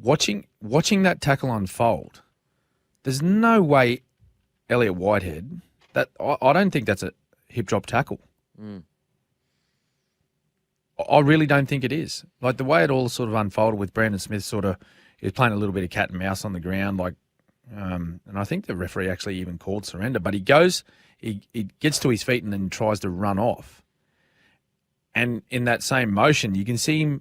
watching that tackle unfold, there's no way Elliot Whitehead, I don't think that's a hip drop tackle. I really don't think it is. Like the way it all sort of unfolded with Brandon Smith he was playing a little bit of cat and mouse on the ground, and I think the referee actually even called surrender, but he gets to his feet and then tries to run off. And in that same motion, you can see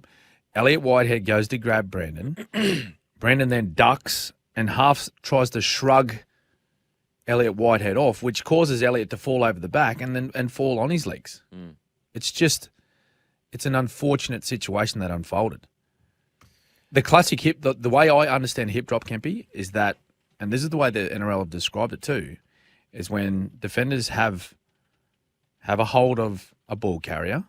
Elliot Whitehead goes to grab Brandon. Brandon then ducks and half tries to shrug Elliot Whitehead off, which causes Elliot to fall over the back and fall on his legs. It's an unfortunate situation that unfolded. The classic the way I understand hip drop, Kempy, is that, and this is the way the NRL have described it too, is when defenders have a hold of a ball carrier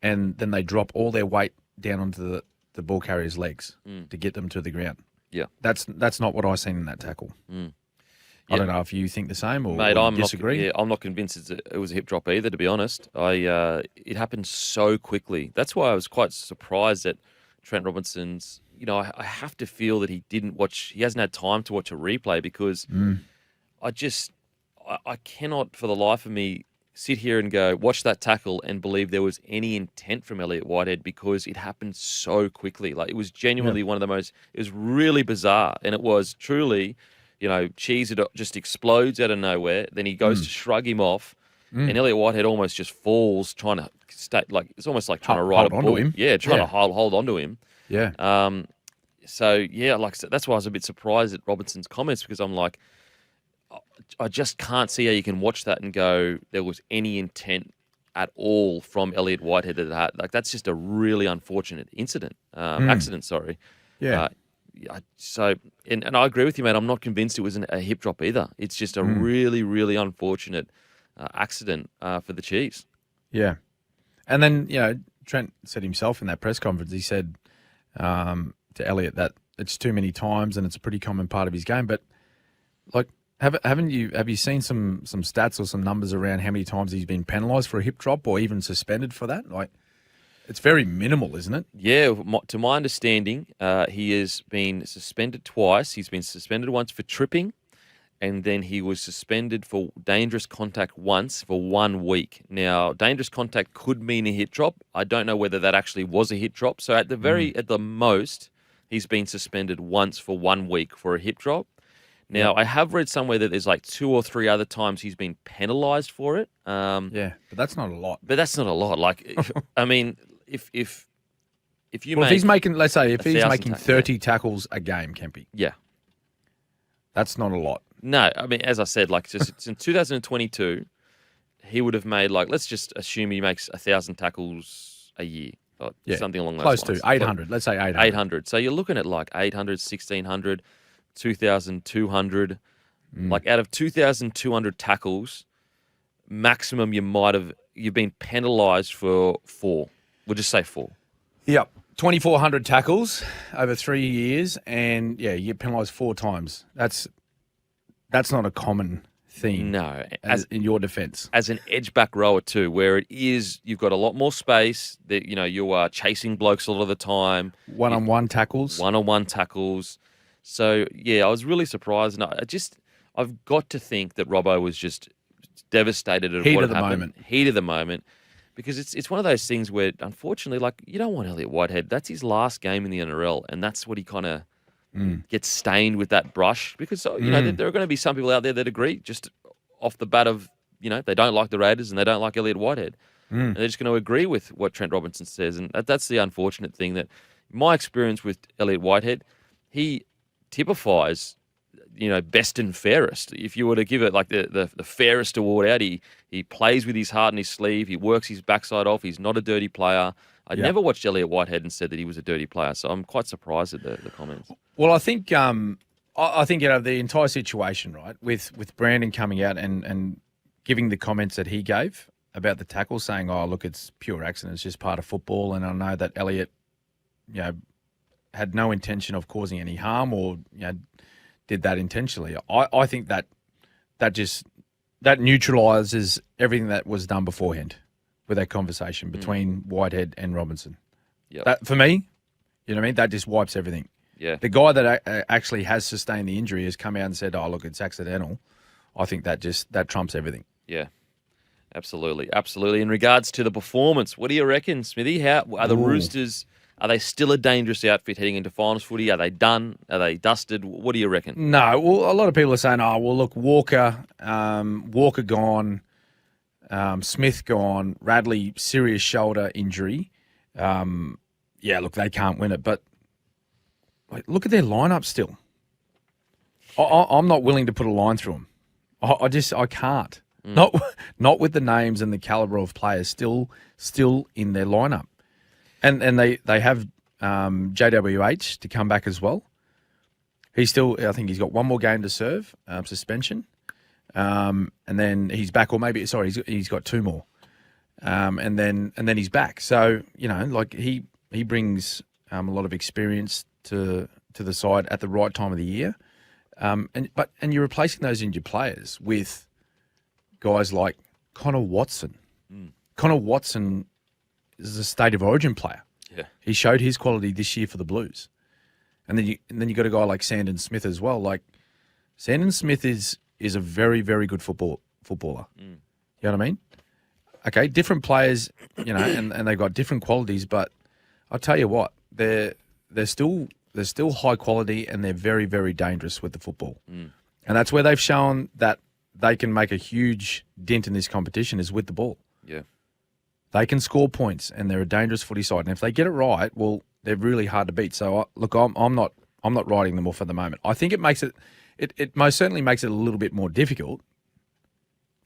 and then they drop all their weight down onto the ball carrier's legs to get them to the ground. Yeah. That's not what I seen in that tackle. I don't know if you think the same or, Mate, or disagree. I'm not convinced it was a hip drop either, to be honest. It happened so quickly. That's why I was quite surprised that Trent Robinson's, I have to feel that he hasn't had time to watch a replay because I cannot for the life of me sit here and go, watch that tackle and believe there was any intent from Elliot Whitehead because it happened so quickly. Like it was genuinely one of the most, it was really bizarre. And it was truly, Cheese just explodes out of nowhere. Then he goes to shrug him off and Elliot Whitehead almost just falls trying to stay, it's almost like trying to ride a bull. Him. Yeah, trying to hold on to him. Yeah. Like I said, that's why I was a bit surprised at Robinson's comments because I'm like, I just can't see how you can watch that and go, there was any intent at all from Elliot Whitehead that like that's just a really unfortunate accident. Sorry. Yeah. And I agree with you, man. I'm not convinced it was a hip drop either. It's just a really, really unfortunate accident for the Chiefs. Yeah. And then, Trent said himself in that press conference, he said to Elliot that it's too many times and it's a pretty common part of his game. But like, have you seen some stats or some numbers around how many times he's been penalised for a hip drop or even suspended for that? Like, it's very minimal, isn't it? Yeah, to my understanding, he has been suspended twice. He's been suspended once for tripping, and then he was suspended for dangerous contact once for 1 week. Now, dangerous contact could mean a hip drop. I don't know whether that actually was a hip drop. So at the most, he's been suspended once for 1 week for a hip drop. Now, I have read somewhere that there's like 2 or 3 other times he's been penalised for it. But that's not a lot. But that's not a lot. Like, I mean, if he's making, let's say, if he's making 30 tackles a game, Kempy. Yeah. That's not a lot. No, I mean, as I said, like, it's in 2022, he would have made, like, let's just assume he makes 1,000 tackles a year. Something along those lines. Close to 800. Let's say 800. 800. So you're looking at like 800, 1,600, 2,200. Like out of 2,200 tackles, maximum you've been penalised for 4. We'll just say 4. Yep. 2,400 tackles over 3 years, and you get penalised 4 times. That's not a common thing. No, in your defence, as an edge back rower too, where it is you've got a lot more space. That you are chasing blokes a lot of the time. One-on-one tackles. One-on-one tackles. So I was really surprised, and I've got to think that Robbo was just devastated at what had happened. Heat of the moment. Because it's one of those things where, unfortunately, like, you don't want Elliot Whitehead. That's his last game in the NRL, and that's what he kind of gets stained with that brush. Because, there are going to be some people out there that agree just off the bat of, they don't like the Raiders and they don't like Elliot Whitehead. And they're just going to agree with what Trent Robinson says. And that's the unfortunate thing that, my experience with Elliot Whitehead, he typifies best and fairest. If you were to give it like the fairest award out, he plays with his heart in his sleeve. He works his backside off. He's not a dirty player. I never watched Elliot Whitehead and said that he was a dirty player, so I'm quite surprised at the comments. Well, I think the entire situation, right, with Brandon coming out and giving the comments that he gave about the tackle, saying, "Oh, look, it's pure accident. It's just part of football," and I know that Elliot, had no intention of causing any harm or did that intentionally. I think that neutralises everything that was done beforehand with that conversation between Whitehead and Robinson. Yep. That, for me, You know what I mean? That just wipes everything. Yeah. The guy that actually has sustained the injury has come out and said, "Oh, look, it's accidental." I think that trumps everything. Yeah. Absolutely. Absolutely. In regards to the performance, what do you reckon, Smithy? How are the Roosters? Are they still a dangerous outfit heading into finals footy? Are they done? Are they dusted? What do you reckon? No. Well, a lot of people are saying, "Oh, well, look, Walker gone, Smith gone, Radley serious shoulder injury. Yeah, look, they can't win it. But look at their lineup still. I'm not willing to put a line through them. I can't. Not with the names and the caliber of players still in their lineup, and they have JWH to come back as well. He's still, I think he's got one more game to serve, suspension, and then he's back, or maybe he's got two more, and then he's back. So like he brings a lot of experience to the side at the right time of the year, and you're replacing those injured players with guys like Connor Watson. Connor Watson is a state of origin player. Yeah, he showed his quality this year for the Blues, and then you got a guy like Sandon Smith as well. Like Sandon Smith is a very, very good footballer. You know what I mean? Okay, different players, and they've got different qualities, but I'll tell you what, they're still high quality, and they're very, very dangerous with the football, and that's where they've shown that they can make a huge dent in this competition is with the ball. Yeah. They can score points, and they're a dangerous footy side. And if they get it right, well, they're really hard to beat. So, look, I'm not writing them off at the moment. I think it makes it most certainly makes it a little bit more difficult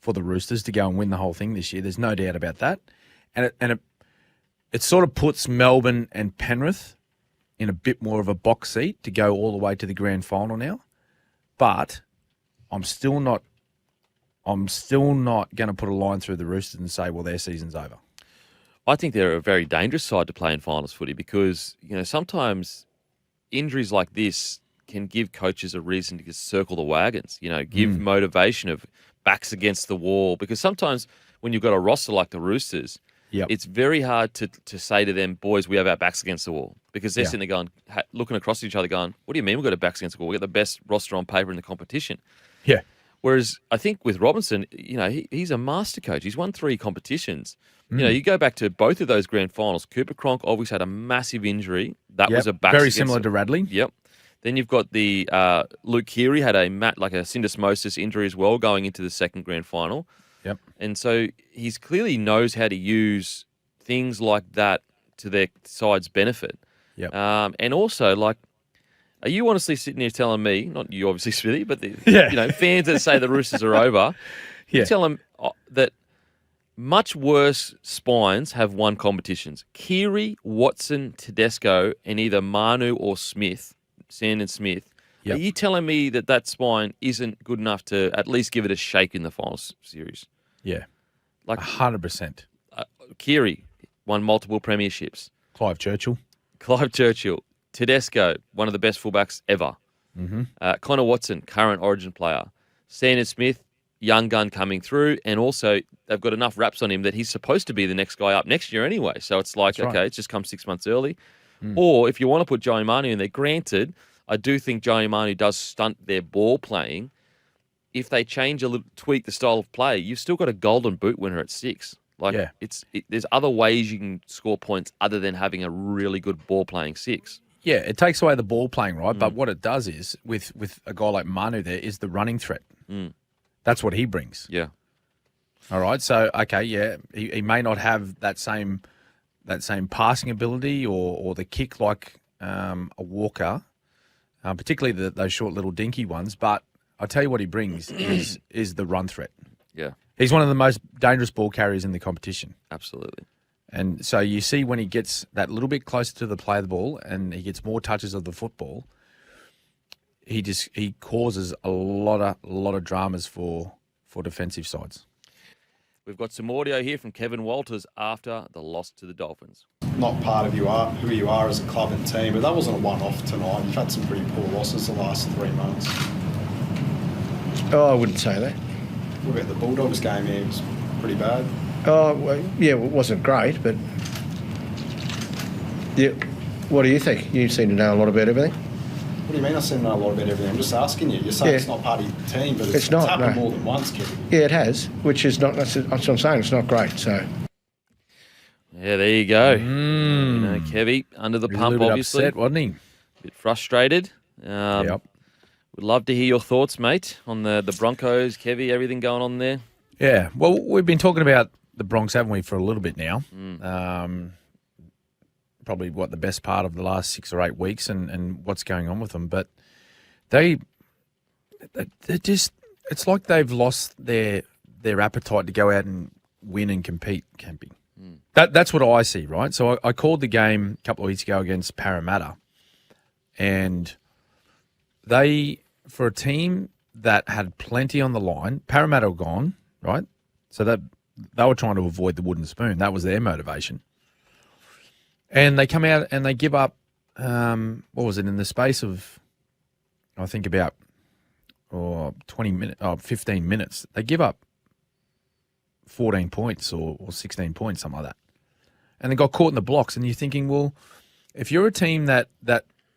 for the Roosters to go and win the whole thing this year. There's no doubt about that. And it sort of puts Melbourne and Penrith in a bit more of a box seat to go all the way to the grand final now. But I'm still not going to put a line through the Roosters and say, well, their season's over. I think they're a very dangerous side to play in finals footy because, sometimes injuries like this can give coaches a reason to just circle the wagons, give motivation of backs against the wall. Because sometimes when you've got a roster like the Roosters, it's very hard to say to them, boys, we have our backs against the wall. Because they're sitting there looking across at each other going, what do you mean we've got our backs against the wall? We've got the best roster on paper in the competition. Yeah. Whereas I think with Robinson, he's a master coach. He's won 3 competitions. You go back to both of those grand finals. Cooper Cronk obviously had a massive injury. That was a back very similar to Radley. Yep. Then you've got the Luke Keary had a syndesmosis injury as well going into the second grand final. Yep. And so he's clearly knows how to use things like that to their side's benefit. Yep. And also, are you honestly sitting here telling me, not you obviously, Smithy, but fans that say the Roosters are over, you tell them that much worse spines have won competitions. Keary, Watson, Tedesco, and either Manu or Smith, Sandon Smith. Yep. Are you telling me that spine isn't good enough to at least give it a shake in the finals series? Yeah, 100%. Keary won multiple premierships. Clive Churchill. Tedesco, one of the best fullbacks ever. Mm-hmm. Connor Watson, current Origin player. Sandon Smith, young gun coming through. And also, they've got enough raps on him that he's supposed to be the next guy up next year anyway. So it's like, it's just come 6 months early. Or if you want to put Joey Manu in there, granted, I do think Joey Manu does stunt their ball playing. If they tweak the style of play, you've still got a golden boot winner at 6. There's other ways you can score points other than having a really good ball playing 6. Yeah, it takes away the ball playing, right? But what it does is, with a guy like Manu there, is the running threat. That's what he brings. Yeah. All right. So, he may not have that same passing ability or the kick like a Walker, particularly those short little dinky ones. But I tell you what he brings is the run threat. Yeah. He's one of the most dangerous ball carriers in the competition. Absolutely. And so you see when he gets that little bit closer to the play of the ball and he gets more touches of the football, he causes a lot of dramas for defensive sides. We've got some audio here from Kevin Walters after the loss to the Dolphins. Not part of who you are as a club and team, but that wasn't a one-off tonight. You've had some pretty poor losses the last 3 months. Oh, I wouldn't say that. What about the Bulldogs game here? It was pretty bad. Oh, well, yeah, it wasn't great, but yeah, What do you think? You seem to know a lot about everything. What do you mean I seem to know a lot about everything? I'm just asking you. You're saying it's not part of your team, but it's not, happened no. more than once, Kevin. Yeah, it has, which is not. That's what I'm saying. It's not great. So. Yeah, there you go. Kevy, under the pump, obviously. Upset, wasn't he? A bit frustrated. Yep. Would love to hear your thoughts, mate, on the Broncos, Kevy, everything going on there. Yeah, well, we've been talking about the Bronx, haven't we, for a little bit now. Probably, the best part of the last 6 or 8 weeks and what's going on with them. But they're just, it's like they've lost their appetite to go out and win and compete, Campy. That's what I see, right? So I called the game a couple of weeks ago against Parramatta, and they, for a team that had plenty on the line, Parramatta were gone, right? So that they were trying to avoid the wooden spoon. That was their motivation. And they come out and they give up, what was it, in the space of, I think about 15 minutes, they give up 14 points or 16 points, something like that. And they got caught in the blocks. And you're thinking, well, if you're a team that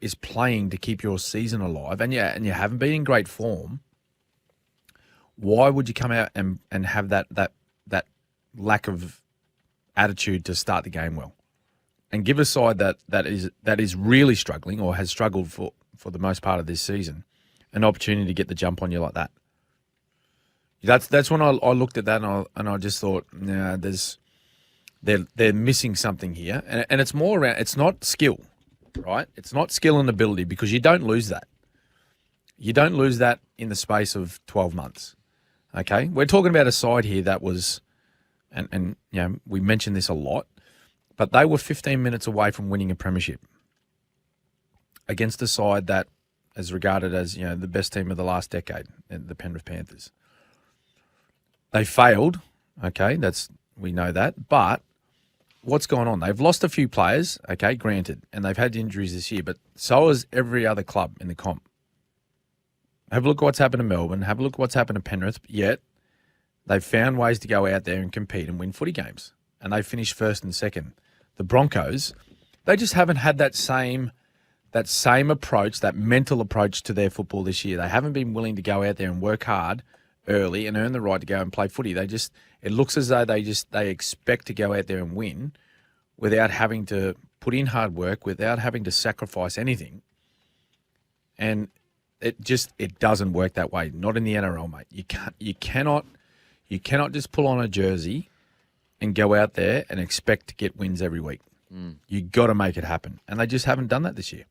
is playing to keep your season alive and you haven't been in great form, why would you come out and have that lack of attitude to start the game well? And give a side that is really struggling or has struggled for the most part of this season an opportunity to get the jump on you like that. That's when I looked at that and I just thought, nah, they're missing something here, and it's more around. It's not skill, right? It's not skill and ability, because you don't lose that. You don't lose that in the space of 12 months. Okay, we're talking about a side here that was, and we mentioned this a lot, but they were 15 minutes away from winning a premiership against a side that is regarded as the best team of the last decade, the Penrith Panthers. They failed, okay, we know that, but what's going on? They've lost a few players, okay, granted, and they've had injuries this year, but so has every other club in the comp. Have a look at what's happened to Melbourne, have a look at what's happened to Penrith, yet they've found ways to go out there and compete and win footy games, and they finished first and second. The Broncos, they just haven't had that same approach, that mental approach to their football this year. They haven't been willing to go out there and work hard early and earn the right to go and play footy. It looks as though they expect to go out there and win without having to put in hard work, without having to sacrifice anything. And it doesn't work that way. Not in the NRL, mate. You cannot just pull on a jersey and go out there and expect to get wins every week. You got to make it happen, and they just haven't done that this year.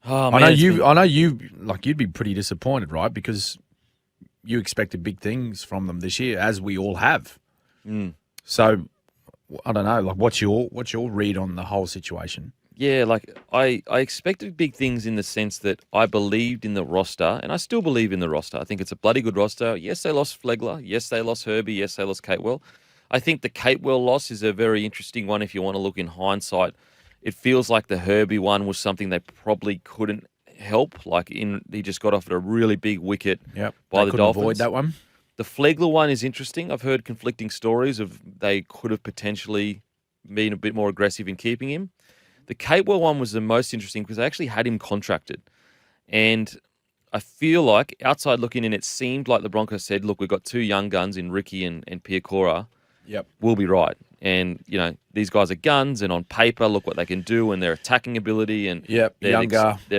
Oh, man, I know you. Like, you'd be pretty disappointed, right? Because you expected big things from them this year, as we all have. So I don't know. Like, what's your read on the whole situation? Yeah, like I expected big things in the sense that I believed in the roster, and I still believe in the roster. I think it's a bloody good roster. Yes, they lost Flegler. Yes, they lost Herbie. Yes, they lost Catewell. I think the Catewell loss is a very interesting one if you want to look in hindsight. It feels like the Herbie one was something they probably couldn't help. He just got off at a really big wicket by the Dolphins. Avoid that one. The Flegler one is interesting. I've heard conflicting stories of they could have potentially been a bit more aggressive in keeping him. The Catewell one was the most interesting because they actually had him contracted. And I feel like, outside looking in, it seemed like the Broncos said, look, we've got two young guns in Ricky and Piakora. Yep. We'll be right. And, these guys are guns, and on paper, look what they can do, and their attacking ability. And they're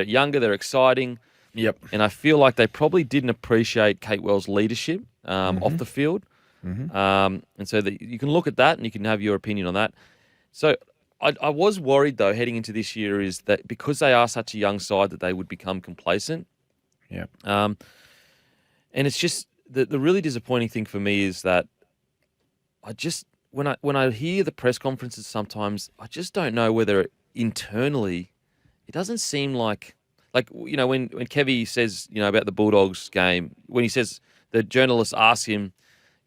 younger, they're exciting. Yep. And I feel like they probably didn't appreciate Catewell's leadership off the field. And so you can look at that and you can have your opinion on that. So I was worried, though, heading into this year, is that because they are such a young side that they would become complacent. Yeah. And it's just the really disappointing thing for me is that when I hear the press conferences sometimes, I just don't know whether internally it doesn't seem like when Kevy says, about the Bulldogs game, when he says the journalist asks him,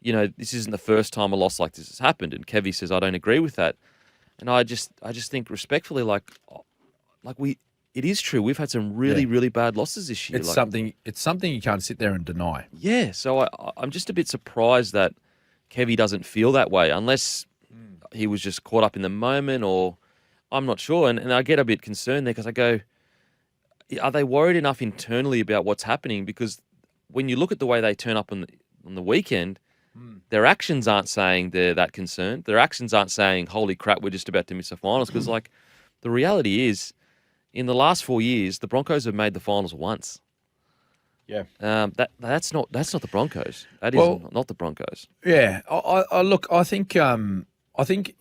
this isn't the first time a loss like this has happened, and Kevy says, I don't agree with that. And I just think respectfully, it is true. We've had some really bad losses this year. It's something you can't sit there and deny. Yeah. So I'm just a bit surprised that Kevy doesn't feel that way, unless he was just caught up in the moment, or I'm not sure. And I get a bit concerned there because I go, are they worried enough internally about what's happening? Because when you look at the way they turn up on the weekend, their actions aren't saying they're that concerned. Their actions aren't saying, holy crap, we're just about to miss the finals. Because, like, the reality is, in the last 4 years, the Broncos have made the finals once. Yeah. That's not the Broncos. That is not the Broncos. Yeah. I think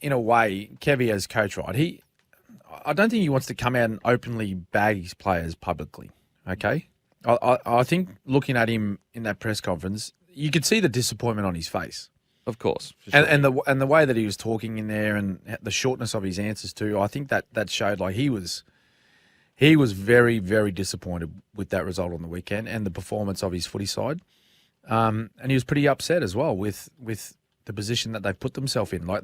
in a way, Kevy as coach, right? I don't think he wants to come out and openly bag his players publicly. Okay. I think looking at him in that press conference, you could see the disappointment on his face. Of course. Sure. And the way that he was talking in there and the shortness of his answers too, I think that showed like he was very, very disappointed with that result on the weekend and the performance of his footy side. And he was pretty upset as well with the position that they put themselves in. Like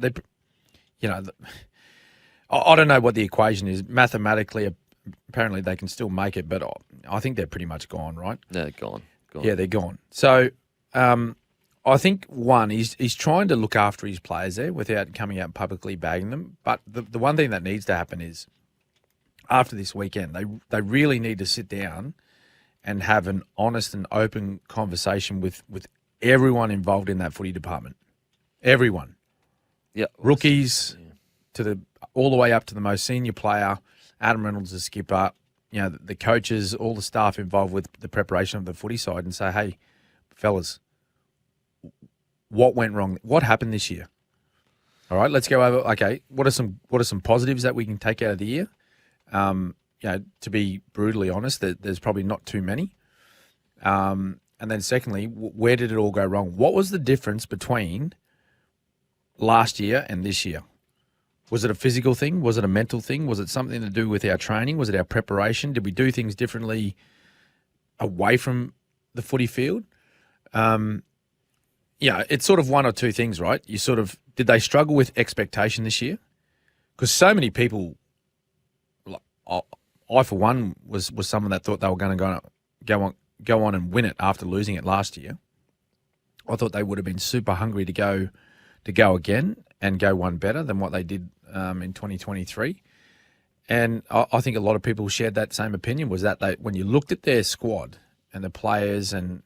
I don't know what the equation is. Mathematically, apparently they can still make it, but I think they're pretty much gone, right? No, they're gone. Yeah, they're gone. So I think, one, he's trying to look after his players there without coming out publicly bagging them. But the one thing that needs to happen is after this weekend, they really need to sit down and have an honest and open conversation with everyone involved in that footy department. Everyone. Yeah. Rookies to all the way up to the most senior player, Adam Reynolds, the skipper, the coaches, all the staff involved with the preparation of the footy side, and say, hey, fellas, what went wrong? What happened this year? All right, let's go over. Okay, what are some positives that we can take out of the year? To be brutally honest, there's probably not too many. And then secondly, where did it all go wrong? What was the difference between last year and this year? Was it a physical thing? Was it a mental thing? Was it something to do with our training? Was it our preparation? Did we do things differently away from the footy field? It's sort of one or two things, right? Did they struggle with expectation this year? Because so many people, I for one was someone that thought they were going to go on and win it after losing it last year. I thought they would have been super hungry to go again and go one better than what they did in 2023. And I think a lot of people shared that same opinion, was that when you looked at their squad and the players and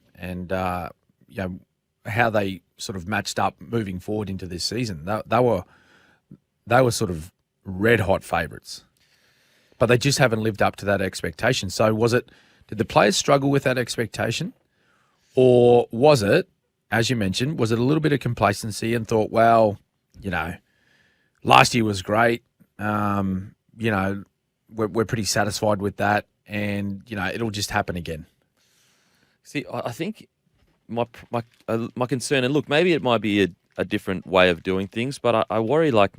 how they sort of matched up moving forward into this season, they were sort of red hot favourites. But they just haven't lived up to that expectation. So did the players struggle with that expectation? Or was it, as you mentioned, was it a little bit of complacency and thought, well, last year was great. We're pretty satisfied with that, and it'll just happen again. See, I think my concern, and look, maybe it might be a different way of doing things, but I worry, like,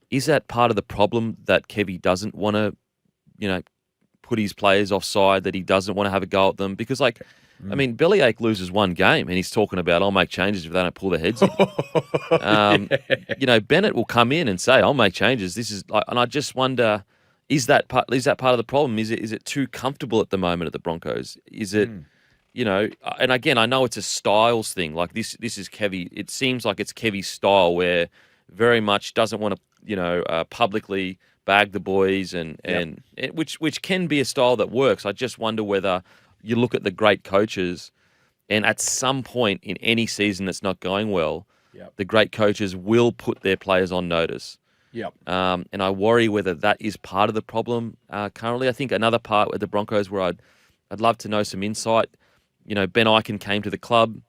is that part of the problem that Kevy doesn't want to, put his players offside, that he doesn't want to have a go at them? Because, like, I mean, Bellyache loses one game and he's talking about, I'll make changes if they don't pull their heads in. Bennett will come in and say, I'll make changes. This is like, and I just wonder, is that part of the problem? Is it too comfortable at the moment at the Broncos? Is it, and again, I know it's a styles thing. Like this is Kevy. It seems like it's Kevy's style, where very much doesn't want to, publicly bag the boys and which can be a style that works. I just wonder whether you look at the great coaches, and at some point in any season that's not going well, the great coaches will put their players on notice. And I worry whether that is part of the problem currently. I think another part with the Broncos where I'd love to know some insight. Ben Eichen came to the club.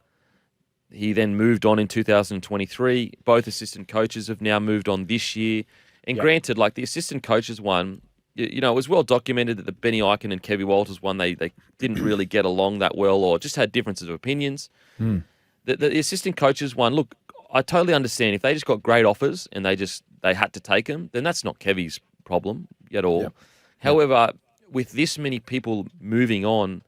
He then moved on in 2023. Both assistant coaches have now moved on this year. And granted, like the assistant coaches one, it was well documented that the Benny Eichen and Kevy Walters one, they didn't really get along that well, or just had differences of opinions. The assistant coaches one, look, I totally understand. If they just got great offers and they had to take them, then that's not Kevy's problem at all. However, with this many people moving on,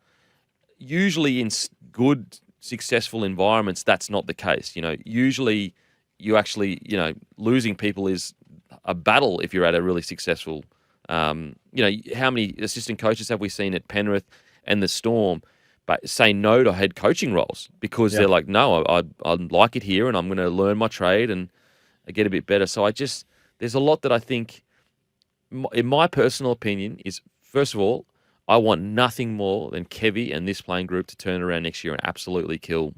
usually in good, successful environments, that's not the case. Usually you actually, losing people is a battle if you're at a really successful. How many assistant coaches have we seen at Penrith and the Storm but say no to head coaching roles because they're like, no, I like it here and I'm going to learn my trade and get a bit better. So there's a lot that I think in my personal opinion, is first of all, I want nothing more than Kevy and this playing group to turn around next year and absolutely kill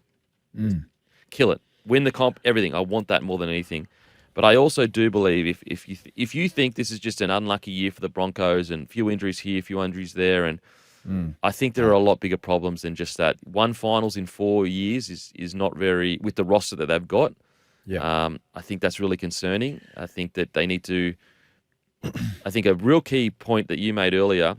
it, win the comp, everything. I want that more than anything. But I also do believe if you think this is just an unlucky year for the Broncos and few injuries here, few injuries there, and I think there are a lot bigger problems than just that. One finals in 4 years is not very, with the roster that they've got. Yeah. I think that's really concerning. I think that they need to. I think a real key point that you made earlier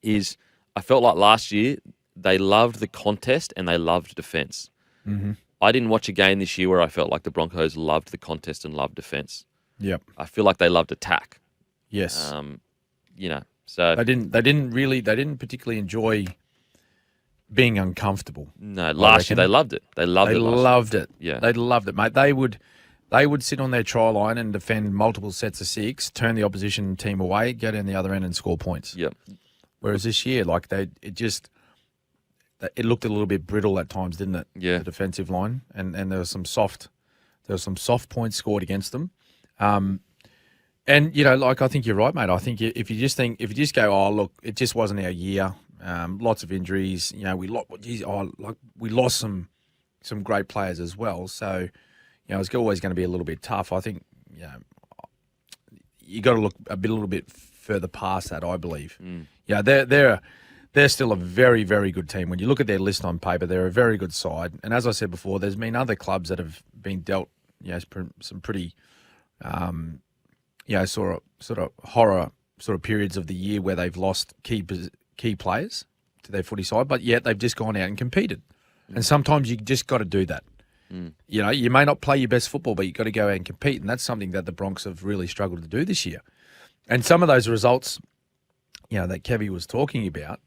is I felt like last year they loved the contest and they loved defense. Mm-hmm. I didn't watch a game this year where I felt like the Broncos loved the contest and loved defense. Yep. I feel like they loved attack. Yes. So they didn't particularly enjoy being uncomfortable. No, last year they loved it. They loved it. Yeah. They loved it, mate. They would sit on their try line and defend multiple sets of 6, turn the opposition team away, go down the other end and score points. Yep. Whereas this year, like it looked a little bit brittle at times, didn't it? Yeah. The defensive line, and there was some soft points scored against them. And like I think you're right, mate. I think if you just go, oh look, it just wasn't our year. Lots of injuries. We lost some great players as well. So it's always going to be a little bit tough. I think you got to look a little bit further past that. I believe. They're still a very, very good team. When you look at their list on paper, they're a very good side. And as I said before, there's been other clubs that have been dealt, some pretty, sort of horror sort of periods of the year where they've lost key players to their footy side, but yet they've just gone out and competed. And sometimes you just got to do that. You may not play your best football, but you've got to go out and compete. And that's something that the Broncos have really struggled to do this year. And some of those results, that Kevy was talking about,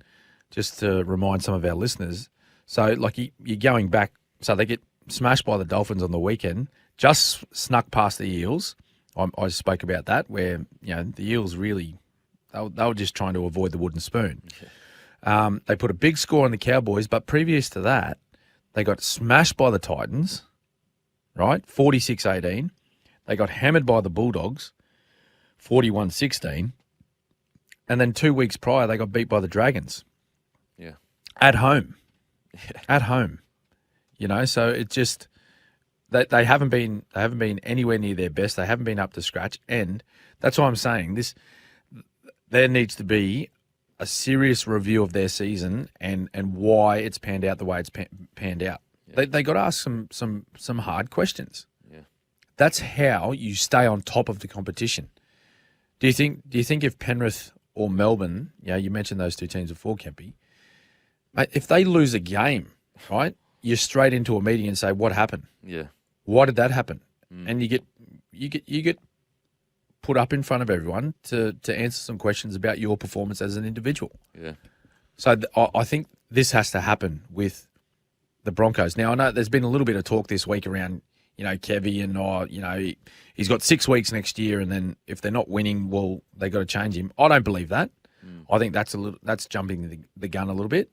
just to remind some of our listeners. So, like, you're going back. So they get smashed by the Dolphins on the weekend, just snuck past the Eels. I spoke about that, where, the Eels really, they were just trying to avoid the wooden spoon. They put a big score on the Cowboys, but previous to that, they got smashed by the Titans, right? 46-18. They got hammered by the Bulldogs, 41-16. And then 2 weeks prior, they got beat by the Dragons. Yeah. At home. At home. So it just they haven't been anywhere near their best. They haven't been up to scratch. And that's why I'm saying there needs to be a serious review of their season and why it's panned out the way it's panned out. Yeah. They got to ask some hard questions. Yeah. That's how you stay on top of the competition. Do you think if Penrith or Melbourne, you mentioned those two teams before, Kempy, mate, if they lose a game, right, you're straight into a meeting and say, what happened? Yeah. Why did that happen? And you get put up in front of everyone to answer some questions about your performance as an individual. Yeah. So I think this has to happen with the Broncos. Now, I know there's been a little bit of talk this week around, Kevy and, he's got 6 weeks next year, and then if they're not winning, well, they got to change him. I don't believe that. I think that's jumping the gun a little bit,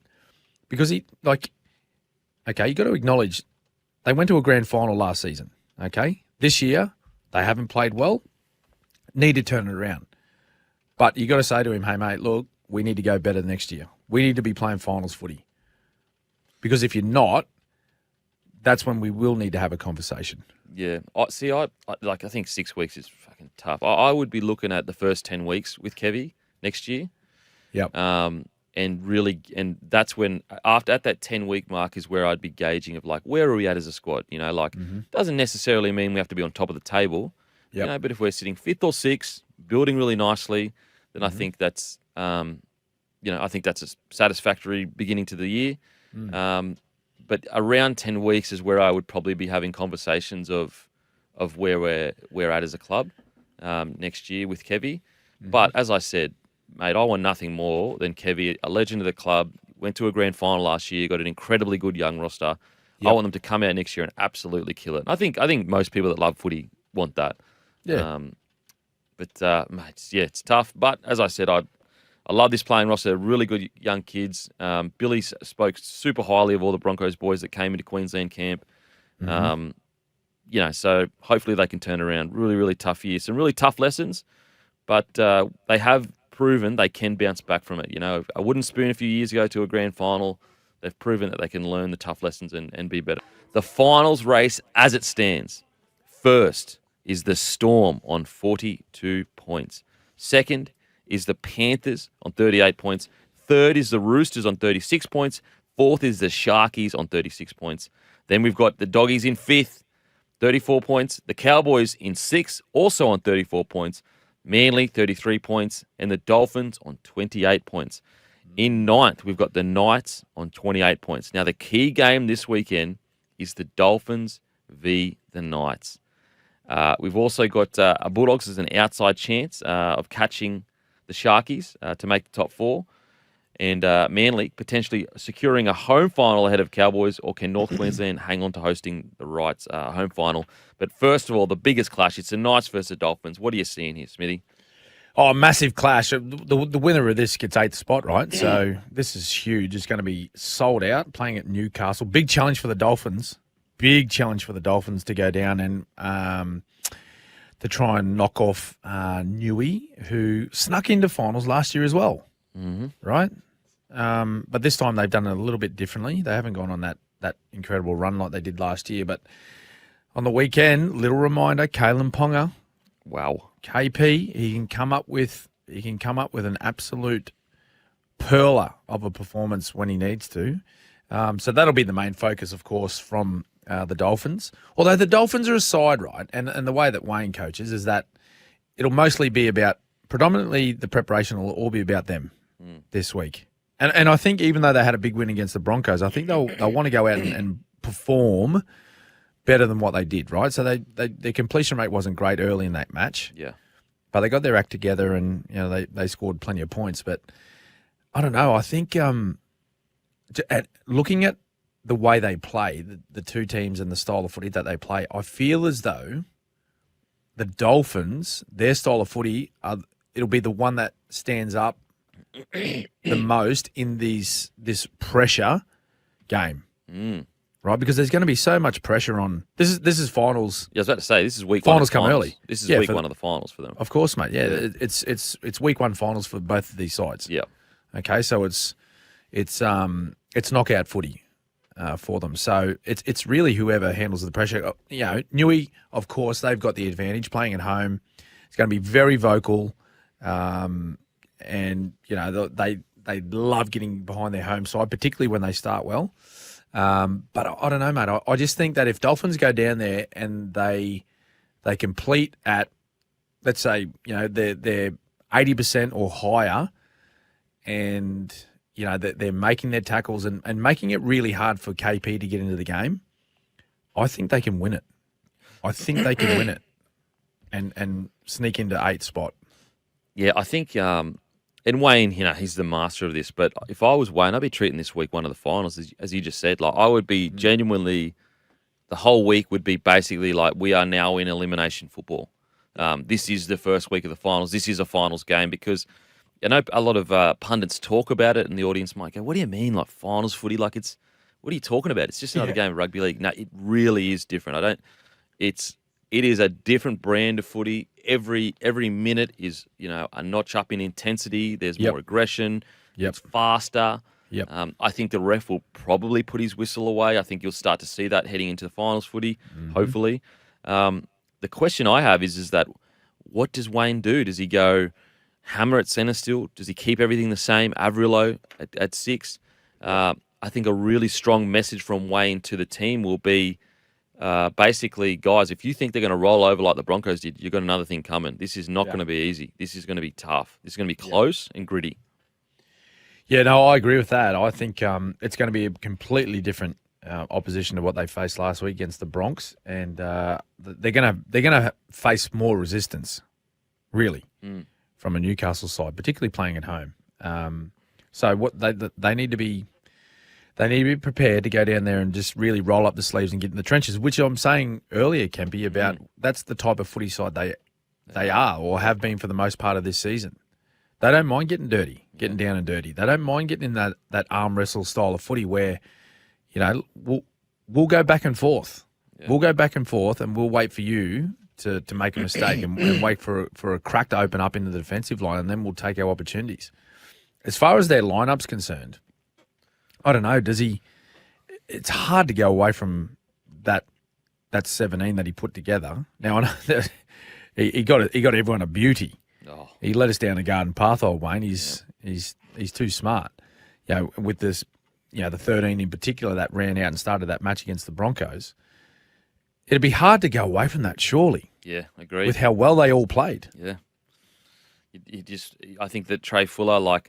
because you got to acknowledge they went to a grand final last season. Okay, this year they haven't played well. Need to turn it around, but you got to say to him, hey mate, look, we need to go better next year. We need to be playing finals footy, because if you're not, that's when we will need to have a conversation. Yeah. I think 6 weeks is fucking tough. I would be looking at the first 10 weeks with Kevy next year. Yep. And that's when, at that 10-week mark is where I'd be gauging of, like, where are we at as a squad? Doesn't necessarily mean we have to be on top of the table. Yep. But if we're sitting 5th or 6th, building really nicely, then I think that's, I think that's a satisfactory beginning to the year. But around 10 weeks is where I would probably be having conversations of where we're at as a club next year with Kevy. But as I said, mate, I want nothing more than Kevy, a legend of the club, went to a grand final last year, got an incredibly good young roster. Yep. I want them to come out next year and absolutely kill it. I think most people that love footy want that. Yeah. Mate, it's tough. But as I said, I love this playing roster. Really good young kids. Billy spoke super highly of all the Broncos boys that came into Queensland camp. So hopefully they can turn around. Really, really tough year. Some really tough lessons. but they have proven they can bounce back from it. A wooden spoon a few years ago to a grand final. They've proven that they can learn the tough lessons and be better. The finals race as it stands. First is the Storm on 42 points. Second is the Panthers on 38 points. Third is the Roosters on 36 points. Fourth is the Sharkies on 36 points. Then we've got the Doggies in fifth, 34 points. The Cowboys in sixth, also on 34 points. Manly, 33 points. And the Dolphins on 28 points. In ninth, we've got the Knights on 28 points. Now, the key game this weekend is the Dolphins v. the Knights. We've also got Bulldogs as an outside chance of catching the Sharkies to make the top four. And Manly potentially securing a home final ahead of Cowboys, or can North Queensland hang on to hosting the Rights home final? But first of all, the biggest clash, it's the Knights versus the Dolphins. What are you seeing here, Smithy? Oh, massive clash. The winner of this gets 8th spot, right? So this is huge. It's going to be sold out, playing at Newcastle. Big challenge for the Dolphins. Big challenge for the Dolphins to go down and to try and knock off Newey, who snuck into finals last year as well, right? But this time they've done it a little bit differently. They haven't gone on that incredible run like they did last year. But on the weekend, little reminder, Kalen Ponga. Wow. KP, he can come up with an absolute perler of a performance when he needs to. So that'll be the main focus, of course, from the Dolphins. Although the Dolphins are a side, right? And the way that Wayne coaches is that it'll mostly be about, predominantly the preparation will all be about them this week. And I think even though they had a big win against the Broncos, I think they'll want to go out and perform better than what they did, right? So their completion rate wasn't great early in that match. Yeah. But they got their act together and they scored plenty of points. But I don't know. I think looking at the way they play, the two teams and the style of footy that they play, I feel as though the Dolphins, their style of footy, it'll be the one that stands up the most in this pressure game. Right, because there's going to be so much pressure on. This is finals. Yeah, I was about to say, this is week finals one. Finals come early. This is week one of the finals for them. Of course, mate. Yeah, it's week one finals for both of these sides. Yeah. Okay, so it's knockout footy for them. So it's really whoever handles the pressure. Newey, of course, they've got the advantage playing at home. It's going to be very vocal, and they love getting behind their home side, particularly when they start well. But I don't know, mate. I just think that if Dolphins go down there and they complete at, let's say, they're 80% or higher, and they're making their tackles and making it really hard for KP to get into the game, I think they can win it. I think they can win it and sneak into 8th spot. Yeah, I think. And Wayne, he's the master of this. But if I was Wayne, I'd be treating this week one of the finals, as you just said. Like, I would be genuinely, the whole week would be basically like, we are now in elimination football. This is the first week of the finals. This is a finals game, because I know a lot of pundits talk about it, and the audience might go, "What do you mean, like finals footy? Like, what are you talking about? It's just another game of rugby league." No, it really is different. It is a different brand of footy. Every minute is, a notch up in intensity. There's more aggression. It's faster. I think the ref will probably put his whistle away. I think you'll start to see that heading into the finals footy, hopefully. The question I have is that what does Wayne do? Does he go hammer at centre still? Does he keep everything the same? Averillo at 6? I think a really strong message from Wayne to the team will be, basically, guys, if you think they're going to roll over like the Broncos did, you've got another thing coming. This is not going to be easy. This is going to be tough. This is going to be close and gritty. Yeah, no, I agree with that. I think it's going to be a completely different opposition to what they faced last week against the Bronx, and they're going to face more resistance, really, from a Newcastle side, particularly playing at home. So what they need to be. They need to be prepared to go down there and just really roll up the sleeves and get in the trenches, which I'm saying earlier, Kempy, about that's the type of footy side they are or have been for the most part of this season. They don't mind getting dirty, getting down and dirty. They don't mind getting in that arm wrestle style of footy where, we'll go back and forth. Yeah. We'll go back and forth and we'll wait for you to make a mistake and wait for a crack to open up into the defensive line, and then we'll take our opportunities. As far as their lineup's concerned, I don't know. Does he? It's hard to go away from that 17 that he put together. Now I know that he got everyone a beauty. Oh. He led us down a garden path, old Wayne. He's too smart. With this, the 13 in particular that ran out and started that match against the Broncos. It'd be hard to go away from that, surely. Yeah, agreed. With how well they all played. Yeah. I think that Trey Fuller,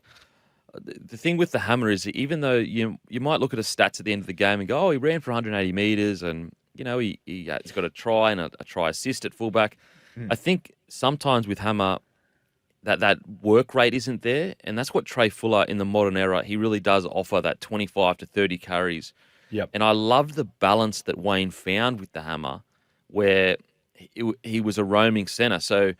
the thing with the Hammer is that even though you might look at his stats at the end of the game and go, oh, he ran for 180 metres and, he's got a try and a try assist at fullback. I think sometimes with Hammer, that work rate isn't there, and that's what Trey Fuller in the modern era, he really does offer that 25 to 30 carries. Yep. And I love the balance that Wayne found with the Hammer where he was a roaming centre. So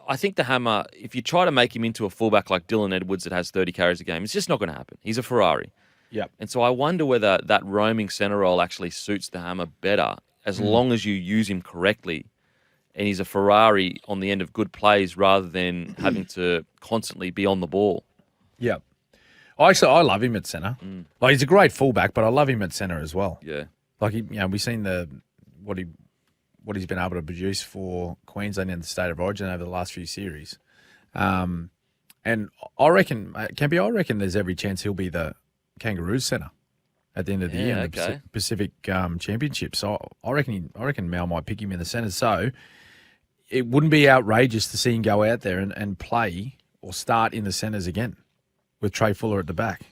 I think the Hammer, if you try to make him into a fullback like Dylan Edwards that has 30 carries a game, it's just not going to happen. He's a Ferrari. Yep. And so I wonder whether that roaming centre role actually suits the Hammer better as long as you use him correctly. And he's a Ferrari on the end of good plays rather than having to constantly be on the ball. Yeah. I love him at centre. He's a great fullback, but I love him at centre as well. Yeah. We've seen what he's been able to produce for Queensland in the State of Origin over the last few series. And I reckon, Campy, there's every chance he'll be the Kangaroos centre at the end of the year in the Pacific Championship. So I reckon Mal might pick him in the centre. So it wouldn't be outrageous to see him go out there and play or start in the centres again with Trey Fuller at the back.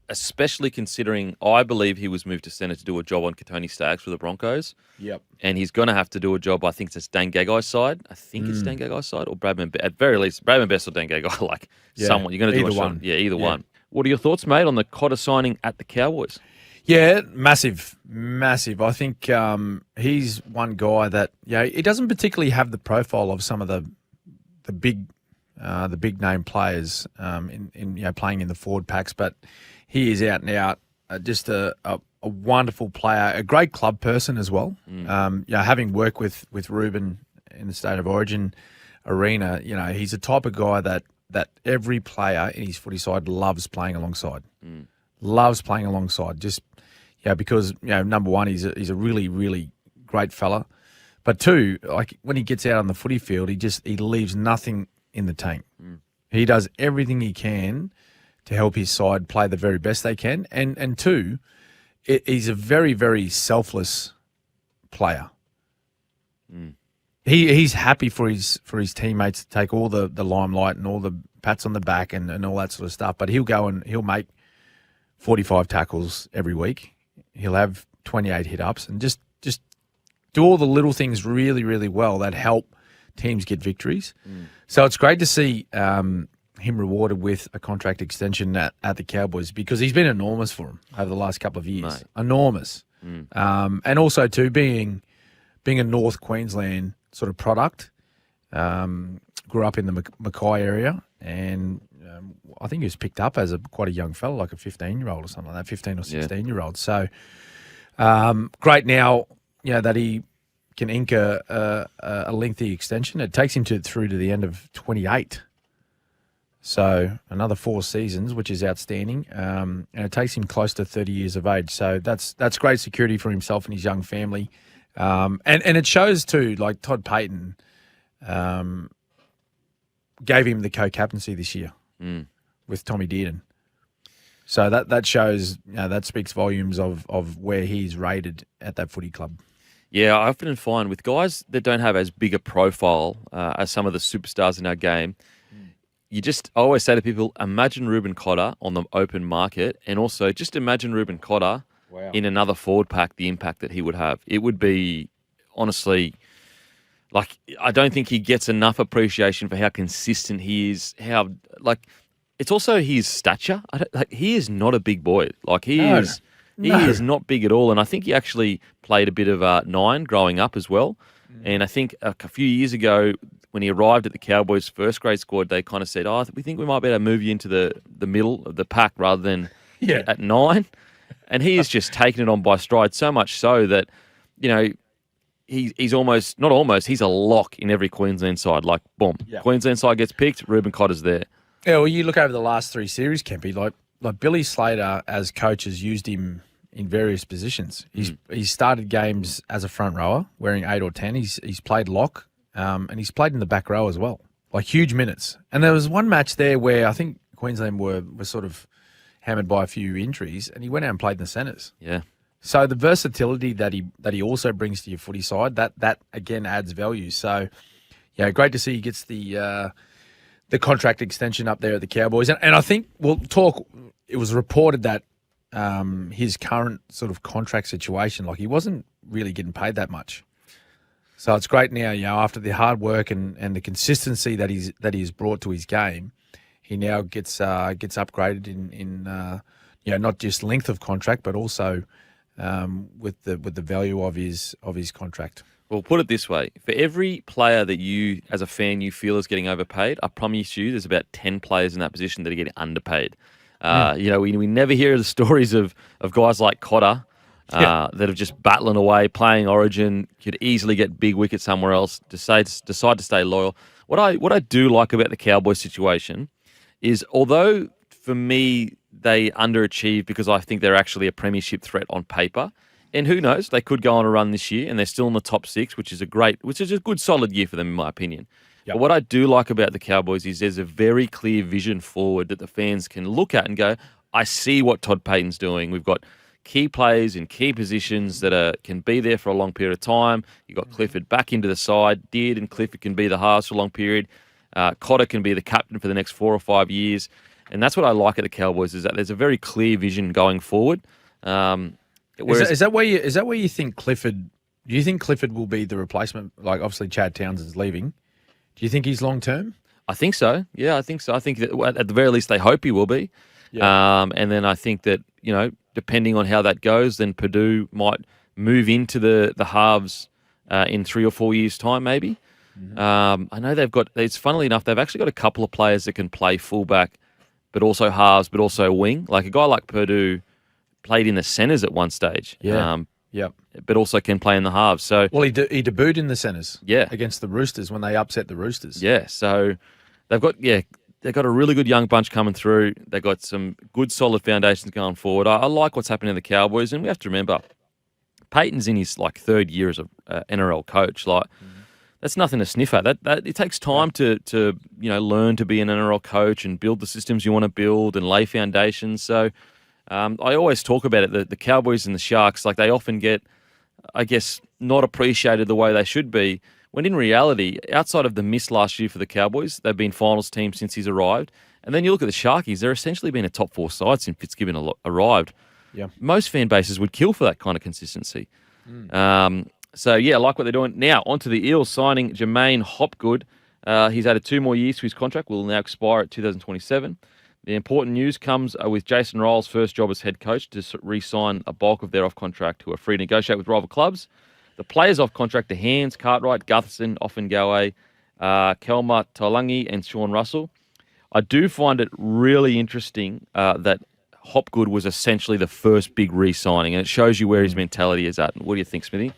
Especially considering I believe he was moved to centre to do a job on Katoni Staggs for the Broncos. Yep. And he's going to have to do a job, I think it's Dan Gagai's side. I think it's Dan Gagai's side or Bradman. At very least, Bradman Best or Dan Gagai, someone. You're going to do either one. Yeah, either one. What are your thoughts, mate, on the Cotter signing at the Cowboys? Yeah, massive. I think he's one guy that he doesn't particularly have the profile of some of the big name players in playing in the forward packs, but he is out and out, just a wonderful player, a great club person as well. Having worked with Ruben in the State of Origin arena, he's the type of guy that every player in his footy side loves playing alongside. Loves playing alongside. Just because number one, he's a really, really great fella, but two, when he gets out on the footy field, he leaves nothing in the tank. He does everything he can to help his side play the very best they can, and two, he's a very, very selfless player. He's happy for his teammates to take all the limelight and all the pats on the back and all that sort of stuff, but he'll go and he'll make 45 tackles every week. He'll have 28 hit-ups and just do all the little things really, really well that help teams get victories. So it's great to see him rewarded with a contract extension at the Cowboys because he's been enormous for him over the last couple of years. Mate. Enormous. And also, too, being a North Queensland sort of product, grew up in the Mackay area and I think he was picked up as quite a young fella, like a 15-year-old or something like that, 15 or 16-year-old. So great now, that he can ink a lengthy extension. It takes him through to the end of 28. So another 4 seasons, which is outstanding. And it takes him close to 30 years of age. So that's great security for himself and his young family. And it shows too, like Todd Payton gave him the co-captaincy this year with Tommy Dearden. So that shows, that speaks volumes of where he's rated at that footy club. Yeah, I often find with guys that don't have as big a profile as some of the superstars in our game, I always say to people, imagine Ruben Cotter on the open market, and also just imagine Ruben Cotter in another forward pack, the impact that he would have. It would be, honestly, I don't think he gets enough appreciation for how consistent he is, it's also his stature. He is not a big boy. He is not big at all, and I think he actually played a bit of 9 growing up as well. And I think a few years ago, when he arrived at the Cowboys' first grade squad, they kind of said, we think we might better move you into the middle of the pack rather than at 9. And he has just taken it on by stride, so much so that, he's almost, not almost, he's a lock in every Queensland side. Like, boom, Queensland side gets picked, Reuben Cotter's there. Yeah, well, you look over the last 3 series, Kempy, like Billy Slater as coach has used him in various positions. He's started games as a front rower, wearing 8 or 10. He's played lock, and he's played in the back row as well, like huge minutes. And there was one match there where I think Queensland were sort of hammered by a few injuries, and he went out and played in the centres. Yeah. So the versatility that he also brings to your footy side, that again adds value. So, yeah, great to see he gets the contract extension up there at the Cowboys. And I think it was reported that his current sort of contract situation, like he wasn't really getting paid that much. So it's great now, after the hard work and the consistency that he's brought to his game, he now gets upgraded in not just length of contract, but also with the value of his contract. Well, put it this way. For every player that you, as a fan, you feel is getting overpaid, I promise you there's about 10 players in that position that are getting underpaid. We never hear the stories of guys like Cotter that are just battling away, playing Origin, could easily get big wickets somewhere else, decide to stay loyal. What I do like about the Cowboys situation is, although for me they underachieve because I think they're actually a premiership threat on paper, and who knows, they could go on a run this year and they're still in the top 6, which is a good solid year for them in my opinion. Yep. But what I do like about the Cowboys is there's a very clear vision forward that the fans can look at and go, I see what Todd Payton's doing. We've got key players in key positions that can be there for a long period of time. You've got Clifford back into the side. Deard and Clifford can be the halves for a long period. Cotter can be the captain for the next 4 or 5 years. And that's what I like at the Cowboys, is that there's a very clear vision going forward. Is that where you think Clifford? Do you think Clifford will be the replacement? Like, obviously Chad Townsend's leaving. Do you think he's long term? I think so. Yeah, I think so. I think that at the very least they hope he will be. Yeah. And then I think that, depending on how that goes, then Purdue might move into the halves in 3 or 4 years' time, maybe. Mm-hmm. I know it's funnily enough, they've actually got a couple of players that can play fullback, but also halves, but also wing. Like a guy like Purdue played in the centres at one stage. Yeah. But also can play in the halves. So, well, he debuted in the centres. Yeah. Against the Roosters when they upset the Roosters. Yeah. So they've got a really good young bunch coming through. They've got some good solid foundations going forward. I like what's happening in the Cowboys, and we have to remember Peyton's in his 3rd year as a NRL coach. That's nothing to sniff at. That it takes time to learn to be an NRL coach and build the systems you want to build and lay foundations. So I always talk about it. The Cowboys and the Sharks, they often get, I guess, not appreciated the way they should be. When in reality, outside of the miss last year for the Cowboys, they've been finals team since he's arrived. And then you look at the Sharkies, they're essentially been a top 4 side since Fitzgibbon arrived. Yeah. Most fan bases would kill for that kind of consistency. So, I like what they're doing. Now, onto the Eels signing Jermaine Hopgood. He's added 2 more years to his contract, will now expire at 2027. The important news comes with Jason Ryall's first job as head coach to re-sign a bulk of their off-contract, who are free to negotiate with rival clubs. The players off-contract are Hands, Cartwright, Gutherson, Offengawe, Kelma, Taulangi, and Sean Russell. I do find it really interesting that Hopgood was essentially the first big re-signing, and it shows you where his mentality is at. What do you think, Smithy?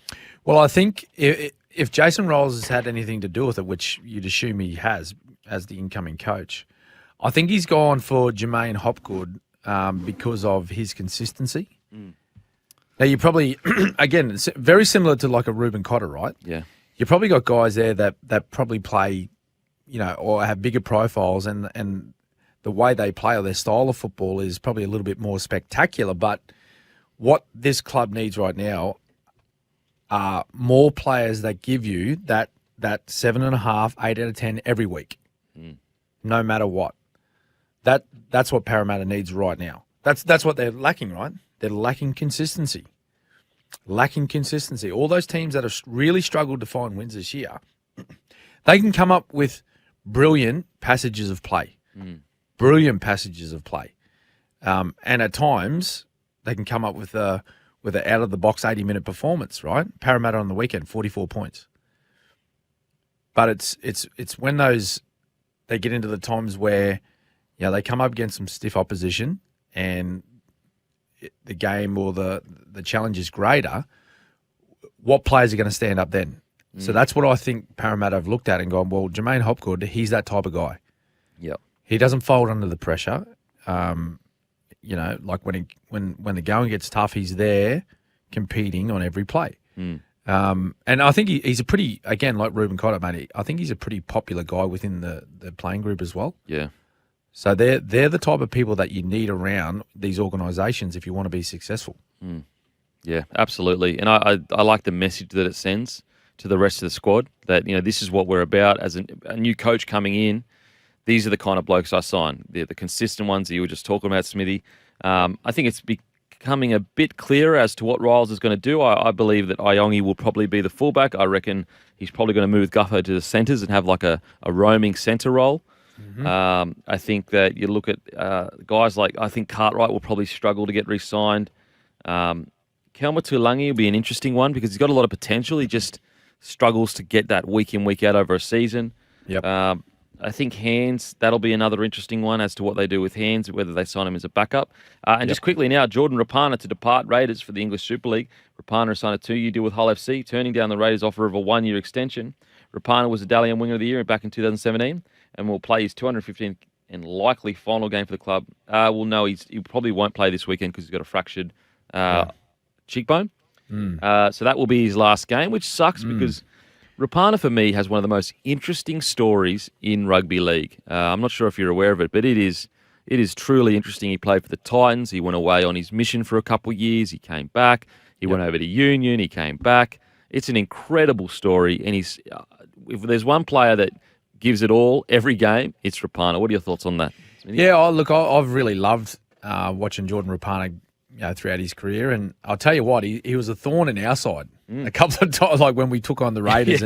Well, I think if Jason Ryall has had anything to do with it, which you'd assume he has as the incoming coach, I think he's gone for Jermaine Hopgood because of his consistency. Now, you probably, again, it's very similar to like a Reuben Cotter, right? Yeah. You probably got guys there that probably play, or have bigger profiles, and the way they play or their style of football is probably a little bit more spectacular. But what this club needs right now are more players that give you that 7.5, 8 out of 10 every week, no matter what. That's what Parramatta needs right now. That's what they're lacking, right? They're lacking consistency. All those teams that have really struggled to find wins this year, they can come up with brilliant passages of play. And at times, they can come up with a out-of-the-box 80-minute performance, right? Parramatta on the weekend, 44 points. But it's when they get into the times where they come up against some stiff opposition and the game or the challenge is greater, what players are going to stand up then? So that's what I think Parramatta have looked at and gone, well, Jermaine Hopgood, he's that type of guy. Yep. He doesn't fold under the pressure. Like when the going gets tough, he's there competing on every play. And I think he's a pretty, again, like Ruben Cotter, mate, I think he's a pretty popular guy within the playing group as well. Yeah. So they're the type of people that you need around these organisations if you want to be successful. Yeah, absolutely. And I like the message that it sends to the rest of the squad that, this is what we're about as a new coach coming in. These are the kind of blokes I sign. They're the consistent ones that you were just talking about, Smithy. I think it's becoming a bit clearer as to what Riles is going to do. I believe that Iongi will probably be the fullback. I reckon he's probably going to move Guffer to the centres and have like a roaming centre role. I think that you look at guys like, I think Cartwright will probably struggle to get re-signed. Kelma Tulangi will be an interesting one because he's got a lot of potential. He just struggles to get that week in, week out over a season. Yep. I think Hands, that'll be another interesting one as to what they do with Hands, whether they sign him as a backup. Just quickly now, Jordan Rapana to depart Raiders for the English Super League. Rapana signed a 2-year deal with Hull FC, turning down the Raiders' offer of a 1-year extension. Rapana was the Dalian Winger of the Year back in 2017 and will play his 215th and likely final game for the club. We'll know he probably won't play this weekend because he's got a fractured cheekbone. So that will be his last game, which sucks because Rapana, for me, has one of the most interesting stories in rugby league. I'm not sure if you're aware of it, but it is truly interesting. He played for the Titans. He went away on his mission for a couple of years. He came back. He went over to Union. He came back. It's an incredible story. And if there's one player that gives it all every game, it's Rapana. What are your thoughts on that? Yeah, I've really loved watching Jordan Rapana throughout his career. And I'll tell you what, he was a thorn in our side a couple of times, like when we took on the Raiders.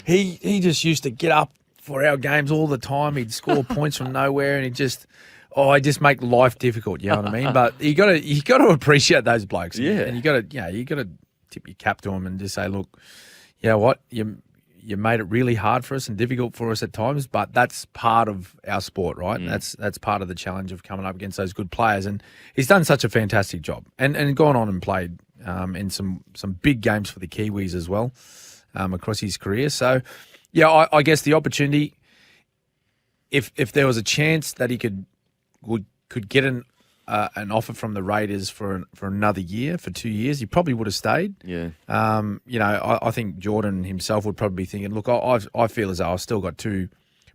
He just used to get up for our games all the time. He'd score points from nowhere, and he just make life difficult. You know what I mean? But you got to appreciate those blokes. And you got to tip your cap to them and just say, look, you know what, you made it really hard for us and difficult for us at times, but that's part of our sport, right? That's part of the challenge of coming up against those good players. And he's done such a fantastic job and gone on and played in some big games for the Kiwis as well across his career. So, I guess the opportunity, if there was a chance that he could get an offer from the Raiders for another year, for 2 years, he probably would have stayed. Yeah. I think Jordan himself would probably be thinking, look, I feel as though I've still got 2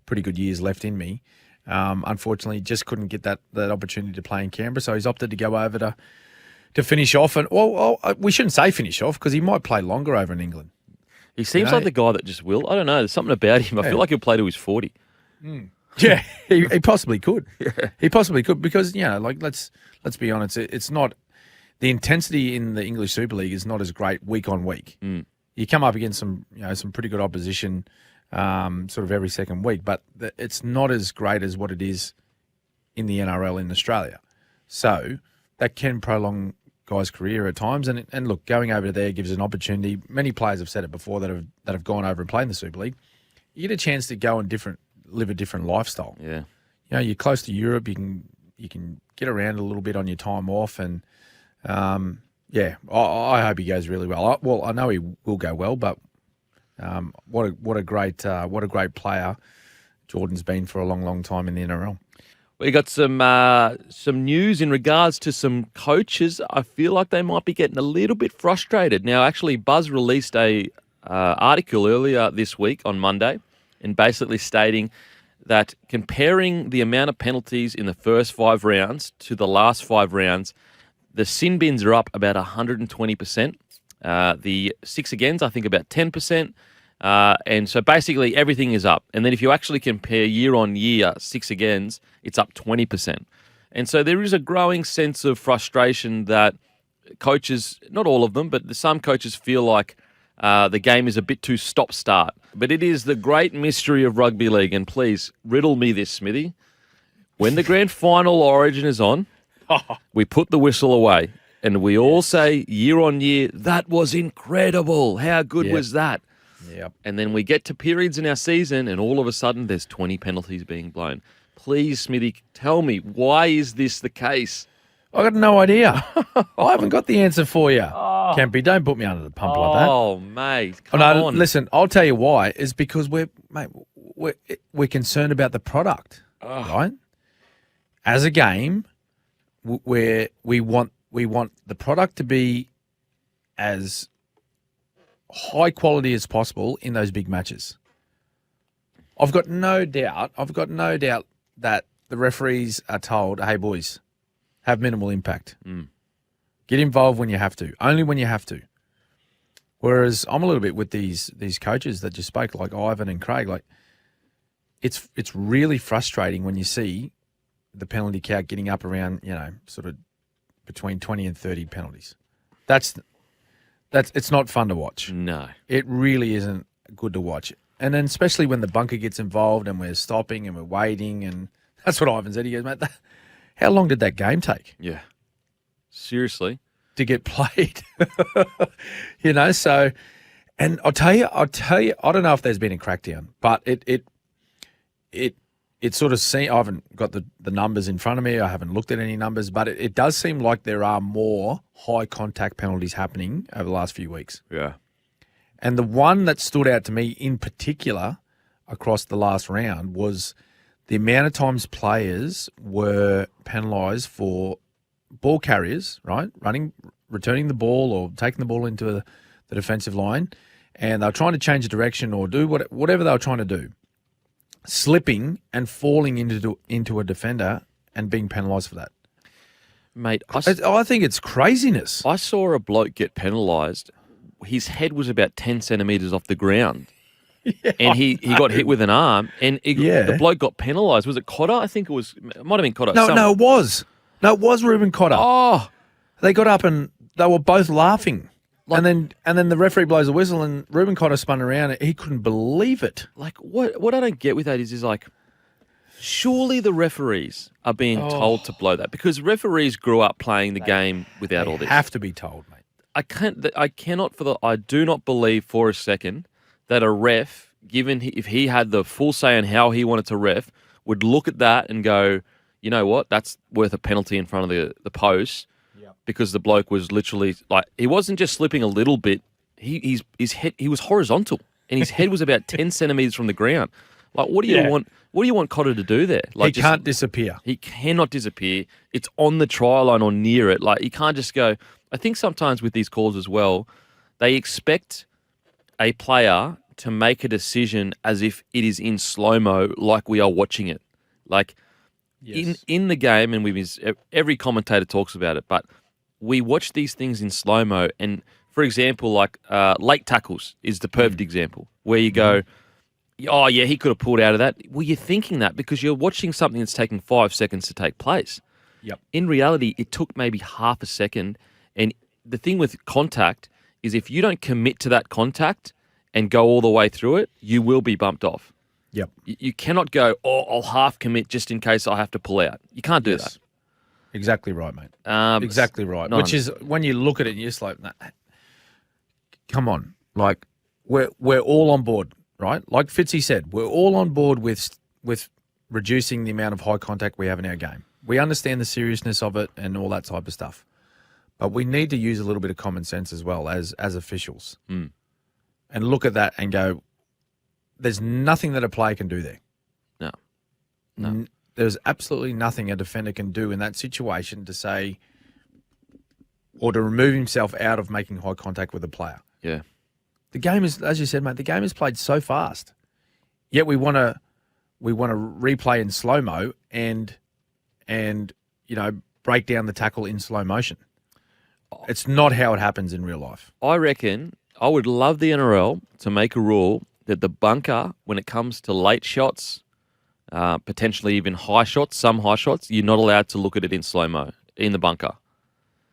pretty good years left in me. Unfortunately, just couldn't get that opportunity to play in Canberra, so he's opted to go over to finish off. And we shouldn't say finish off because he might play longer over in England. He seems like the guy that just will. I don't know. There's something about him. I feel like he'll play to his 40. Yeah, he possibly could. He possibly could because let's be honest. It's not the intensity in the English Super League is not as great week on week. You come up against some pretty good opposition, sort of every second week, but it's not as great as what it is in the NRL in Australia. So that can prolong guys' career at times. And look, going over there gives an opportunity. Many players have said it before that have gone over and played in the Super League. You get a chance to go and live a different lifestyle. Yeah. You're close to Europe. You can get around a little bit on your time off, and I hope he goes really well. I know he will go well, but what a great player Jordan's been for a long, long time in the NRL. We got some news in regards to some coaches. I feel like they might be getting a little bit frustrated now. Actually, Buzz released a article earlier this week on Monday, and basically stating that comparing the amount of penalties in the first 5 rounds to the last 5 rounds, the sin bins are up about 120%. The 6 agains, I think, about 10%. And so basically everything is up. And then if you actually compare year on year 6 agains, it's up 20%. And so there is a growing sense of frustration that coaches, not all of them, but some coaches feel like the game is a bit too stop-start. But it is the great mystery of rugby league. And please, riddle me this, Smithy. When the grand final origin is on, we put the whistle away. And we all say, year on year, that was incredible. How good was that? Yep. And then we get to periods in our season, and all of a sudden there's 20 penalties being blown. Please, Smithy, tell me, why is this the case? I got no idea. I haven't got the answer for you. Campy, don't put me under the pump like that. Oh, mate, come on. Listen, I'll tell you why. Is because we're concerned about the product, right? As a game, we want the product to be as high quality as possible in those big matches. I've got no doubt that the referees are told, hey, boys, have minimal impact. Get involved when you have to, only when you have to. Whereas I'm a little bit with these coaches that just spoke, like Ivan and Craig. Like, it's really frustrating when you see the penalty count getting up around, sort of between 20 and 30 penalties. It's not fun to watch. No. It really isn't good to watch. And then especially when the bunker gets involved and we're stopping and we're waiting, and that's what Ivan said. He goes, mate, how long did that game take? Yeah. Seriously. To get played. So, and I'll tell you, I don't know if there's been a crackdown, but it sort of I haven't got the numbers in front of me. I haven't looked at any numbers, but it does seem like there are more high contact penalties happening over the last few weeks. Yeah. And the one that stood out to me in particular across the last round was the amount of times players were penalised for ball carriers, right? Returning the ball or taking the ball into the defensive line, and they were trying to change the direction or do whatever they were trying to do. Slipping and falling into a defender and being penalised for that. Mate, I think it's craziness. I saw a bloke get penalised. His head was about 10 centimetres off the ground. Yeah, and he got hit with an arm, and the bloke got penalised. Was it Cotter? I think it might have been Cotter. No, it was. No, it was Reuben Cotter. Oh. They got up and they were both laughing. And then the referee blows a whistle and Reuben Cotter spun around. He couldn't believe it. Like, what I don't get with that is like, surely the referees are being told to blow that, because referees grew up playing the game without all this. They have to be told, mate. I do not believe for a second that a ref, given if he had the full say on how he wanted to ref, would look at that and go, you know what, that's worth a penalty in front of the post. Because the bloke was literally like, he wasn't just slipping a little bit. His head, he was horizontal, and his head was about 10 centimeters from the ground. Like, what do you want? What do you want Cotter to do there? Like, he can't disappear. He cannot disappear. It's on the try line or near it. Like, he can't just go. I think sometimes with these calls as well, they expect a player to make a decision as if it is in slow-mo, like we are watching it. Like, in the game, and every commentator talks about it, but we watch these things in slow-mo, and, for example, like late tackles is the perfect example, where you go, oh, yeah, he could have pulled out of that. Well, you're thinking that because you're watching something that's taking 5 seconds to take place. Yep. In reality, it took maybe half a second, and the thing with contact is if you don't commit to that contact and go all the way through it, you will be bumped off. Yep. You cannot go, I'll half commit just in case I have to pull out. You can't do that. Exactly right, mate. Exactly right. Which is when you look at it, you're just like, nah, come on. Like, we're all on board, right? Like Fitzy said, we're all on board with reducing the amount of high contact we have in our game. We understand the seriousness of it and all that type of stuff. But we need to use a little bit of common sense as well as officials. And look at that and go, there's nothing that a player can do there. No. There's absolutely nothing a defender can do in that situation to say or to remove himself out of making high contact with a player. Yeah. The game is, as you said, mate, the game is played so fast. Yet we want to replay in slow-mo and break down the tackle in slow motion. It's not how it happens in real life. I reckon I would love the NRL to make a rule that the bunker, when it comes to late shots, potentially even high shots, some high shots, you're not allowed to look at it in slow-mo in the bunker.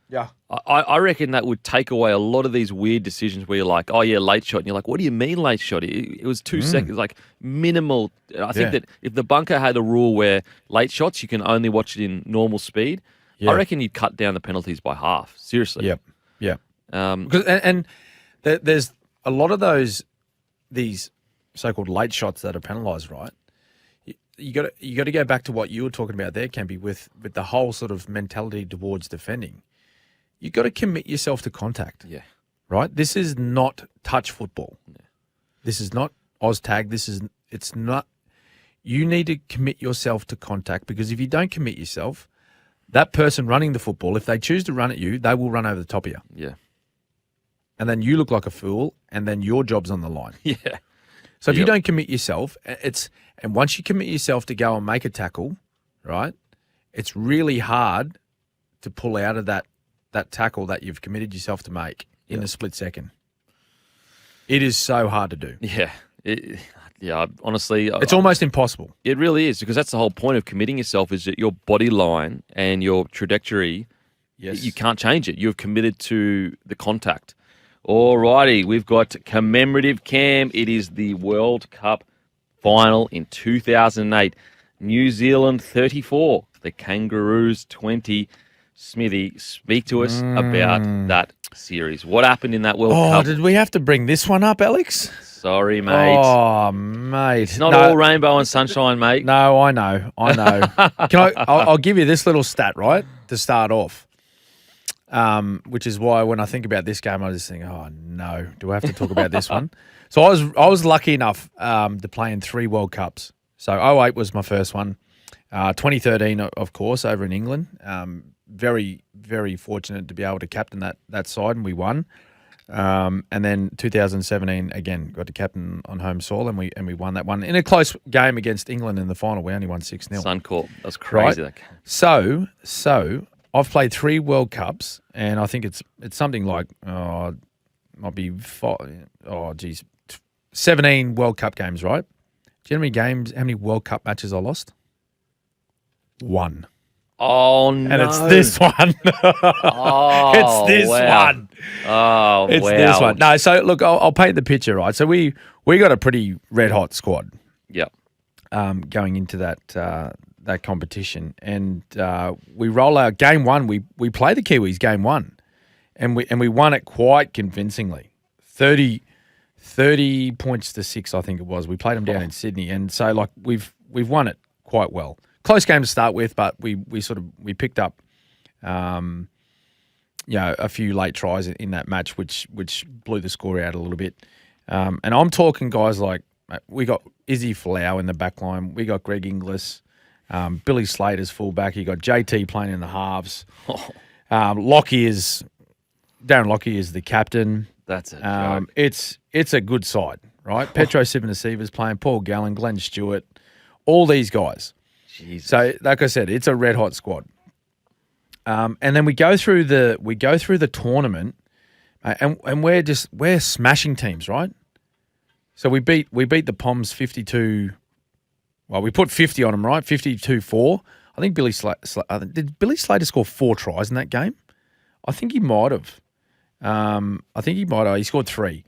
Yeah. I reckon that would take away a lot of these weird decisions where you're like, oh, yeah, late shot. And you're like, what do you mean late shot? It was 2 seconds, like minimal. I think that if the bunker had a rule where late shots, you can only watch it in normal speed, I reckon you'd cut down the penalties by half. Seriously. Yep. Yeah. And there's a lot of these so-called late shots that are penalised, right? You got to go back to what you were talking about there, Kempy, with the whole sort of mentality towards defending. you got to commit yourself to contact. Yeah. Right? This is not touch football. Yeah. This is not OzTag. It's not. You need to commit yourself to contact, because if you don't commit yourself, that person running the football, if they choose to run at you, they will run over the top of you. Yeah. And then you look like a fool, and then your job's on the line. Yeah. So if you don't commit yourself, and once you commit yourself to go and make a tackle, right, it's really hard to pull out of that tackle that you've committed yourself to make in a split second. It is so hard to do. Yeah. Honestly. It's almost impossible. It really is, because that's the whole point of committing yourself, is that your body line and your trajectory, you can't change it. You've committed to the contact. All righty, we've got commemorative Cam. It is the World Cup final in 2008. New Zealand 34, the Kangaroos 20. Smithy, speak to us about that series. What happened in that World Cup? Oh, did we have to bring this one up, Alex? Sorry, mate. Oh, mate. It's not all rainbow and sunshine, mate. No, I know. I'll give you this little stat, right, to start off, which is why when I think about this game, I just think, oh, no, do I have to talk about this one? So I was lucky enough to play in 3 World Cups. So 2008 was my first one. 2013, of course, over in England. Very, very fortunate to be able to captain that side, and we won. And then 2017 again got to captain on home soil, and we won that one in a close game against England in the final. We only won 6-0. Suncorp, that was crazy. Right? So I've played 3 World Cups, and I think it's something like might be 17 World Cup games, right? Do you know how many World Cup matches I lost? 1. Oh, no. And it's this one. It's this one. Oh, it's this one. No, so look, I'll paint the picture, right? So we got a pretty red-hot squad. Yep. Going into that competition. And we roll out game 1. We play the Kiwis game 1. And we won it quite convincingly. 30 points to 6, I think it was. We played them down in Sydney. And so, like, we've won it quite well. Close game to start with, but we picked up, a few late tries in that match, which blew the score out a little bit. And I'm talking guys like we got Izzy Folau in the back line, we got Greg Inglis, Billy Slater's fullback, you got JT playing in the halves. Darren Lockyer is the captain. That's a joke. It's a good side, right? Petro Sivanasiva's playing, Paul Gallen, Glenn Stewart, all these guys. Jesus. So, like I said, it's a red hot squad. And then we go through the tournament, and we're smashing teams, right? So we beat the Poms 52. Well, we put 50 on them, right? 52-4. I think did Billy Slater score 4 tries in that game? I think he might have. He scored 3.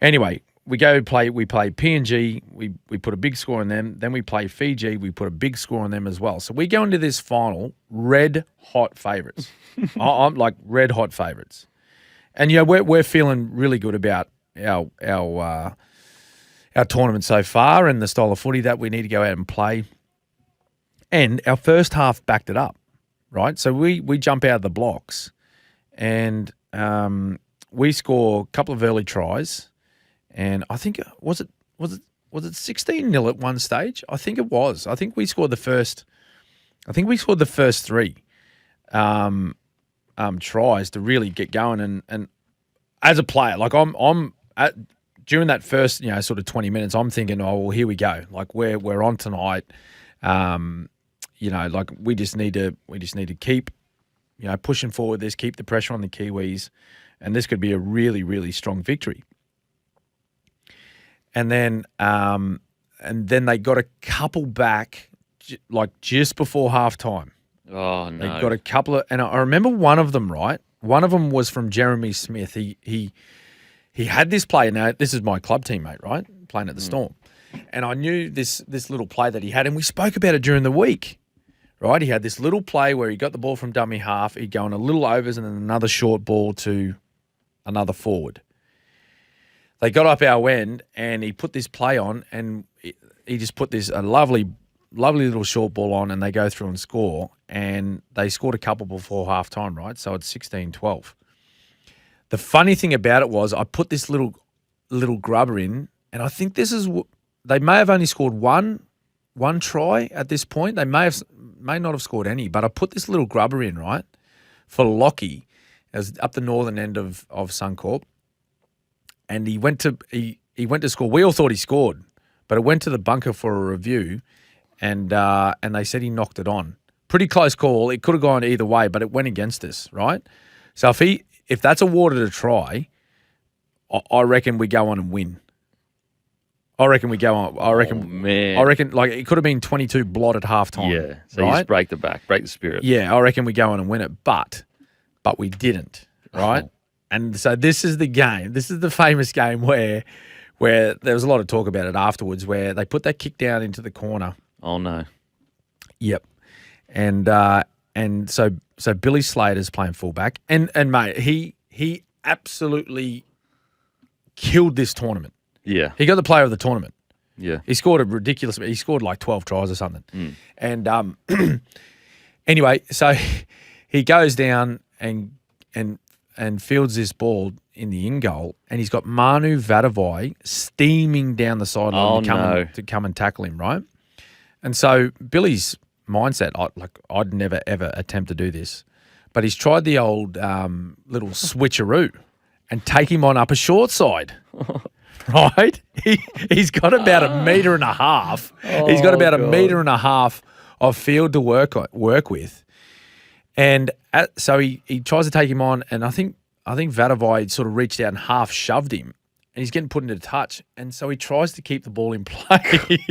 Anyway, we play PNG, we put a big score on them. Then we play Fiji, we put a big score on them as well. So we go into this final red-hot favourites. I'm like red-hot favourites. And, we're feeling really good about our tournament so far and the style of footy that we need to go out and play. And our first half backed it up, right? So we jump out of the blocks and we score a couple of early tries. And I think was it 16-0 at one stage? I think it was. I think we scored the first 3 tries to really get going. And as a player, like during that first sort of 20 minutes, I'm thinking, oh well, here we go. Like we're on tonight. Like we just need to keep pushing forward. Keep the pressure on the Kiwis, and this could be a really, really strong victory. And then they got a couple back, like just before halftime. Oh no! They got a couple of, and I remember one of them. Right, one of them was from Jeremy Smith. He had this play. Now this is my club teammate, right, playing at the Storm, and I knew this little play that he had, and we spoke about it during the week. Right, he had this little play where he got the ball from dummy half. He'd go on a little overs and then another short ball to another forward. They got up our end, and he put this play on, and he just put a lovely lovely little short ball on, and they go through and score. And they scored a couple before half time, right? So it's 16-12. The funny thing about it was I put this little grubber in, and I think they may have only scored one try at this point. They may not have scored any, but I put this little grubber in, right, for Lockie. It was up the northern end of Suncorp, and he went to score. We all thought he scored, but it went to the bunker for a review, and they said he knocked it on. Pretty close call. It could have gone either way, but it went against us, right? So if that's awarded a try, I reckon we go on and win. I reckon we go on. I reckon like it could have been 22 blot at halftime. Yeah. So right? you just break the spirit. Yeah, I reckon we go on and win it, but we didn't, right? Oh. And so this is the game. This is the famous game where there was a lot of talk about it afterwards, where they put that kick down into the corner. Oh no. Yep. And so Billy Slater's playing fullback, and mate, he absolutely killed this tournament. Yeah. He got the player of the tournament. Yeah. He scored he scored like 12 tries or something. And anyway, so he goes down and fields this ball in the in goal, and he's got Manu Vadavai steaming down the sideline to come and tackle him, right? And so Billy's mindset, I'd never ever attempt to do this, but he's tried the old little switcheroo and take him on up a short side. Right? He's got about 1.5 meters. He's got about 1.5 meters of field to work with. And so he tries to take him on, and I think Vadavai sort of reached out and half shoved him, and he's getting put into touch. And so he tries to keep the ball in play.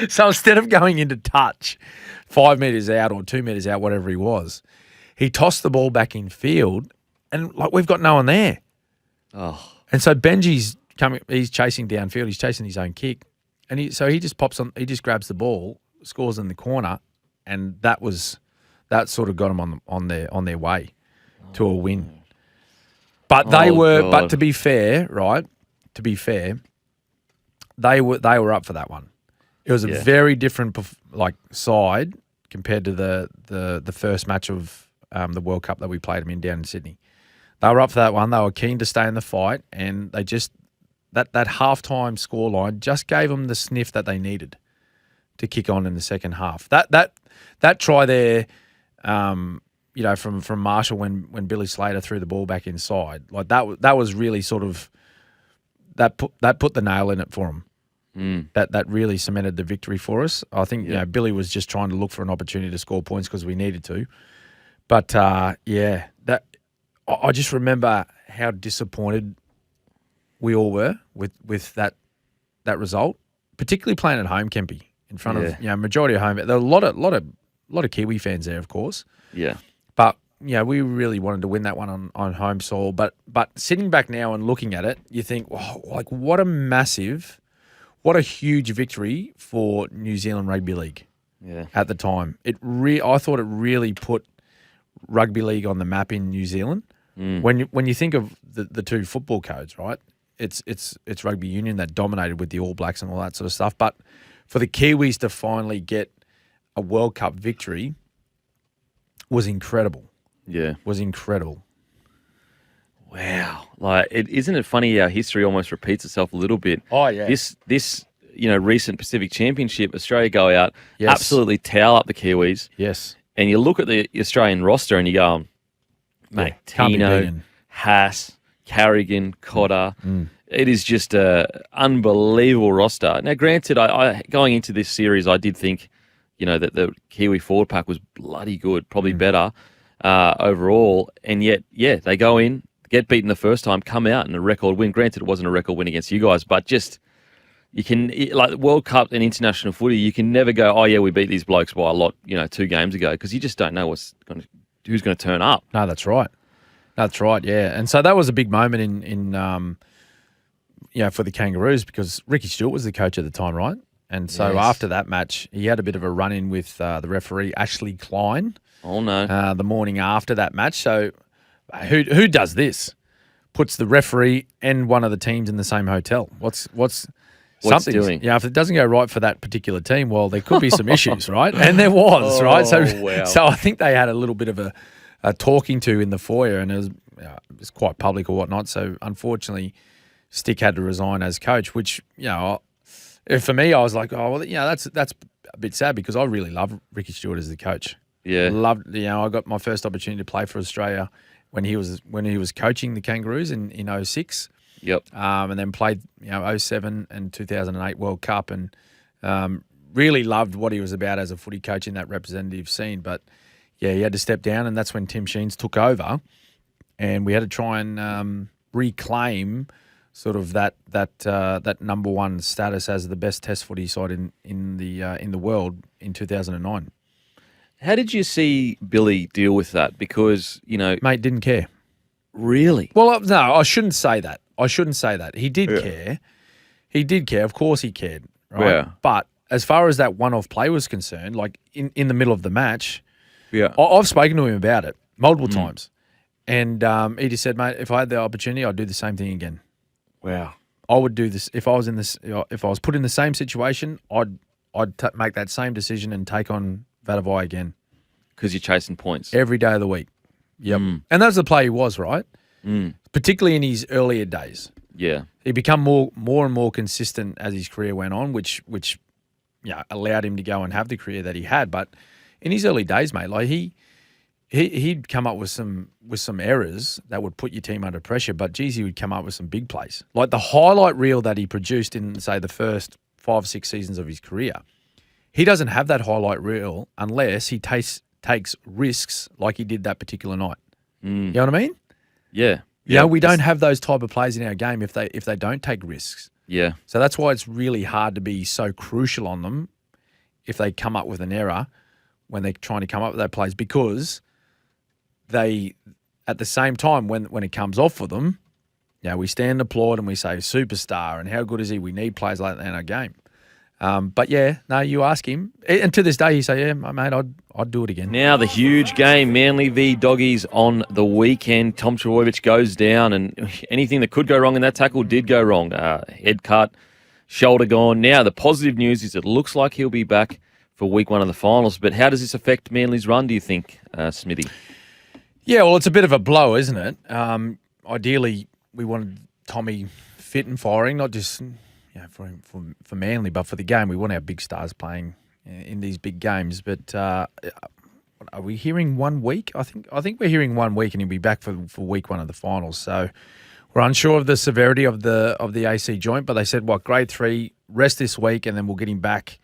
So instead of going into touch 5 meters out or 2 meters out, whatever he was, he tossed the ball back in field, and like we've got no one there. Oh. And so Benji's coming. He's chasing downfield. He's chasing his own kick, and he just pops on. He just grabs the ball, scores in the corner, and that sort of got them on their way to a win. But But to be fair, right? To be fair, they were up for that one. It was a very different side compared to the first match of the World Cup that we played them in down in Sydney. They were up for that one. They were keen to stay in the fight, and they just that halftime scoreline just gave them the sniff that they needed to kick on in the second half. That try there, from Marshall when Billy Slater threw the ball back inside, like that was really sort of that put the nail in it for them. That really cemented the victory for us. I think Billy was just trying to look for an opportunity to score points because we needed to. But I just remember how disappointed we all were with that result, particularly playing at home, Kempy, in front of majority of home. There were a lot of Kiwi fans there, of course. Yeah. But we really wanted to win that one on home soil. But sitting back now and looking at it, you think, wow, like what a huge victory for New Zealand Rugby League. Yeah. At the time, I thought it really put rugby league on the map in New Zealand. When you think of the two football codes, right? It's rugby union that dominated with the All Blacks and all that sort of stuff. But for the Kiwis to finally get a World Cup victory was incredible. Yeah, was incredible. Wow, isn't it funny how history almost repeats itself a little bit? Oh yeah. This recent Pacific Championship, Australia go out, absolutely towel up the Kiwis. Yes. And you look at the Australian roster and you go, mate, Tino, Haas, Carrigan, Cotter. It is just an unbelievable roster. Now, granted, I going into this series, I did think, that the Kiwi forward pack was bloody good, probably better overall. And yet, they go in, get beaten the first time, come out in a record win. Granted, it wasn't a record win against you guys, but just you can, like World Cup and international footy, you can never go, oh, yeah, we beat these blokes by a lot, 2 games ago, because you just don't know who's going to turn up. No, that's right. That's right, yeah. And so that was a big moment in for the Kangaroos, because Ricky Stewart was the coach at the time, right? And so after that match, he had a bit of a run-in with the referee, Ashley Klein. Oh, no. The morning after that match. So who does this? Puts the referee and one of the teams in the same hotel. what's something's doing. if it doesn't go right for that particular team, well, there could be some issues, right? And there was, right? So, wow. so I think they had a little bit of a talking to in the foyer, and it was quite public or whatnot. So unfortunately, Stick had to resign as coach, which for me, I was like, oh well, that's a bit sad because I really love Ricky Stewart as the coach. Yeah, Loved. I got my first opportunity to play for Australia when he was coaching the Kangaroos in 06. Yep. And then played 07 and 2008 World Cup, and really loved what he was about as a footy coach in that representative scene. But yeah, he had to step down, and that's when Tim Sheens took over, and we had to try and reclaim sort of that number one status as the best Test footy side in the world in 2009. How did you see Billy deal with that? Because Mate didn't care. Really? Well, no, I shouldn't say that. He did care. He did care. Of course he cared. Right? Yeah. But as far as that one-off play was concerned, like in the middle of the match, Yeah. I've spoken to him about it multiple times. And he just said, mate, if I had the opportunity, I'd do the same thing again. Wow. I would do this if I was if I was put in the same situation. I'd make that same decision and take on Vatavai again Because you're chasing points. every day of the week. Yep, and that's the play he was, right? Particularly in his earlier days. Yeah. He become more and more consistent as his career went on, which allowed him to go and have the career that he had. But in his early days, mate, like he'd come up with some errors that would put your team under pressure. But geez, he would come up with some big plays, like the highlight reel that he produced in, say, the first 5-6 seasons of his career. He doesn't have that highlight reel unless he takes risks like he did that particular night. You know what I mean? Yeah. We don't have those type of plays in our game if they don't take risks. Yeah. So that's why it's really hard to be so crucial on them if they come up with an error when they're trying to come up with that plays, because they, at the same time, when it comes off for them, we stand and applaud and we say superstar and how good is he? We need players like that in our game. But you ask him, and to this day he say, mate, I'd do it again. Now the huge game, Manly v Doggies on the weekend. Tom Trbojevic goes down, and anything that could go wrong in that tackle did go wrong. Head cut, shoulder gone. Now the positive news is it looks like he'll be back for week 1 of the finals. But how does this affect Manly's run, do you think, Smithy? Yeah, well, it's a bit of a blow, isn't it? Ideally, we wanted Tommy fit and firing, not just for Manly, but for the game. We want our big stars playing in these big games. But are we hearing 1 week? I think we're hearing 1 week, and he'll be back for week 1 of the finals. So we're unsure of the severity of the AC joint, but they said grade 3, rest this week, and then we'll get him back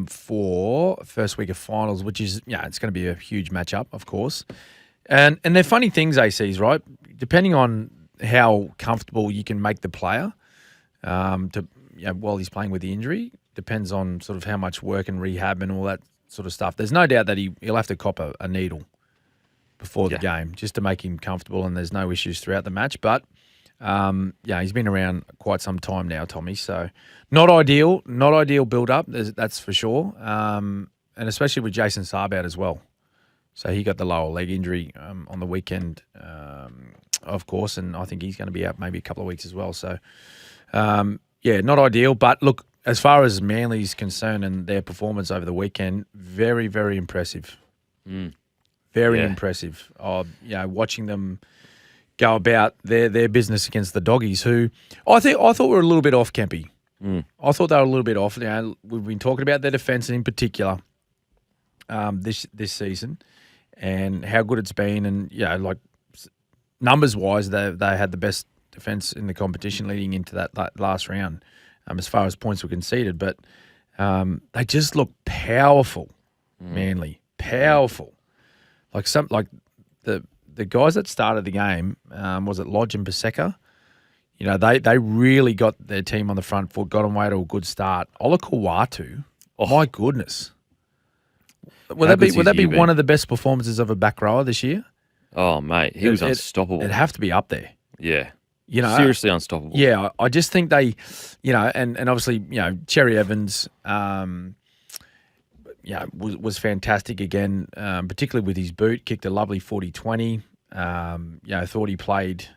for first week of finals, which is it's going to be a huge matchup, of course. And they're funny things, ACs, right? Depending on how comfortable you can make the player. While he's playing with the injury, depends on sort of how much work and rehab and all that sort of stuff. There's no doubt that he'll have to cop a needle before the game just to make him comfortable, and there's no issues throughout the match. But he's been around quite some time now, Tommy. So not ideal build up. That's for sure. And especially with Jason Saab out as well. So he got the lower leg injury on the weekend, of course, and I think he's going to be out maybe a couple of weeks as well. So. Not ideal. But look, as far as Manly's concerned and their performance over the weekend, very, very impressive. Very impressive. Watching them go about their business against the Doggies, who I thought were a little bit off, Kempy. I thought they were a little bit off. We've been talking about their defence in particular this season and how good it's been. And, numbers-wise, they had the best defence in the competition leading into that last round as far as points were conceded. But they just look powerful, Manly. Powerful. Like the guys that started the game, was it Lodge and Paseka? They really got their team on the front foot, got them away to a good start. Ola Kawatu, my goodness. Would that be one of the best performances of a back rower this year? Oh, mate, he was unstoppable. It'd have to be up there. Yeah. Seriously unstoppable. Yeah, I just think they, and obviously, Cherry Evans, was fantastic again, particularly with his boot. Kicked a lovely 40-20. Thought he played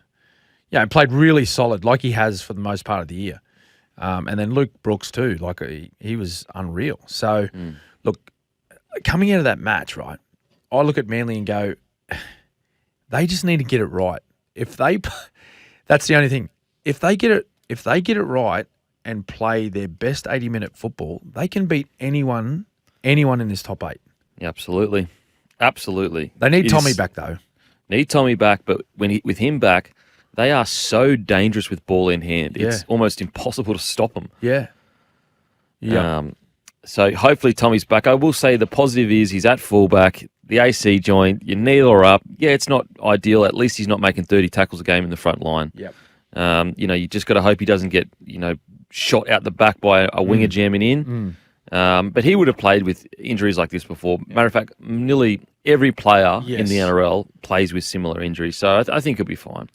really solid, like he has for the most part of the year. And then Luke Brooks too. Like he was unreal. So, look, coming out of that match, right, I look at Manly and go, they just need to get it right. That's the only thing. If they get it right and play their best 80-minute football, they can beat anyone in this top 8. Yeah, absolutely. Absolutely. They need Tommy back though. Need Tommy back, but with him back, they are so dangerous with ball in hand. It's almost impossible to stop them. Yeah. Yeah. So hopefully Tommy's back. I will say the positive is he's at fullback. The AC joint, your kneel are up. Yeah, it's not ideal. At least he's not making 30 tackles a game in the front line. Yep. You just got to hope he doesn't get, shot out the back by a winger jamming in. But he would have played with injuries like this before. Matter of fact, nearly every player in the NRL plays with similar injuries. So I think he'll be fine.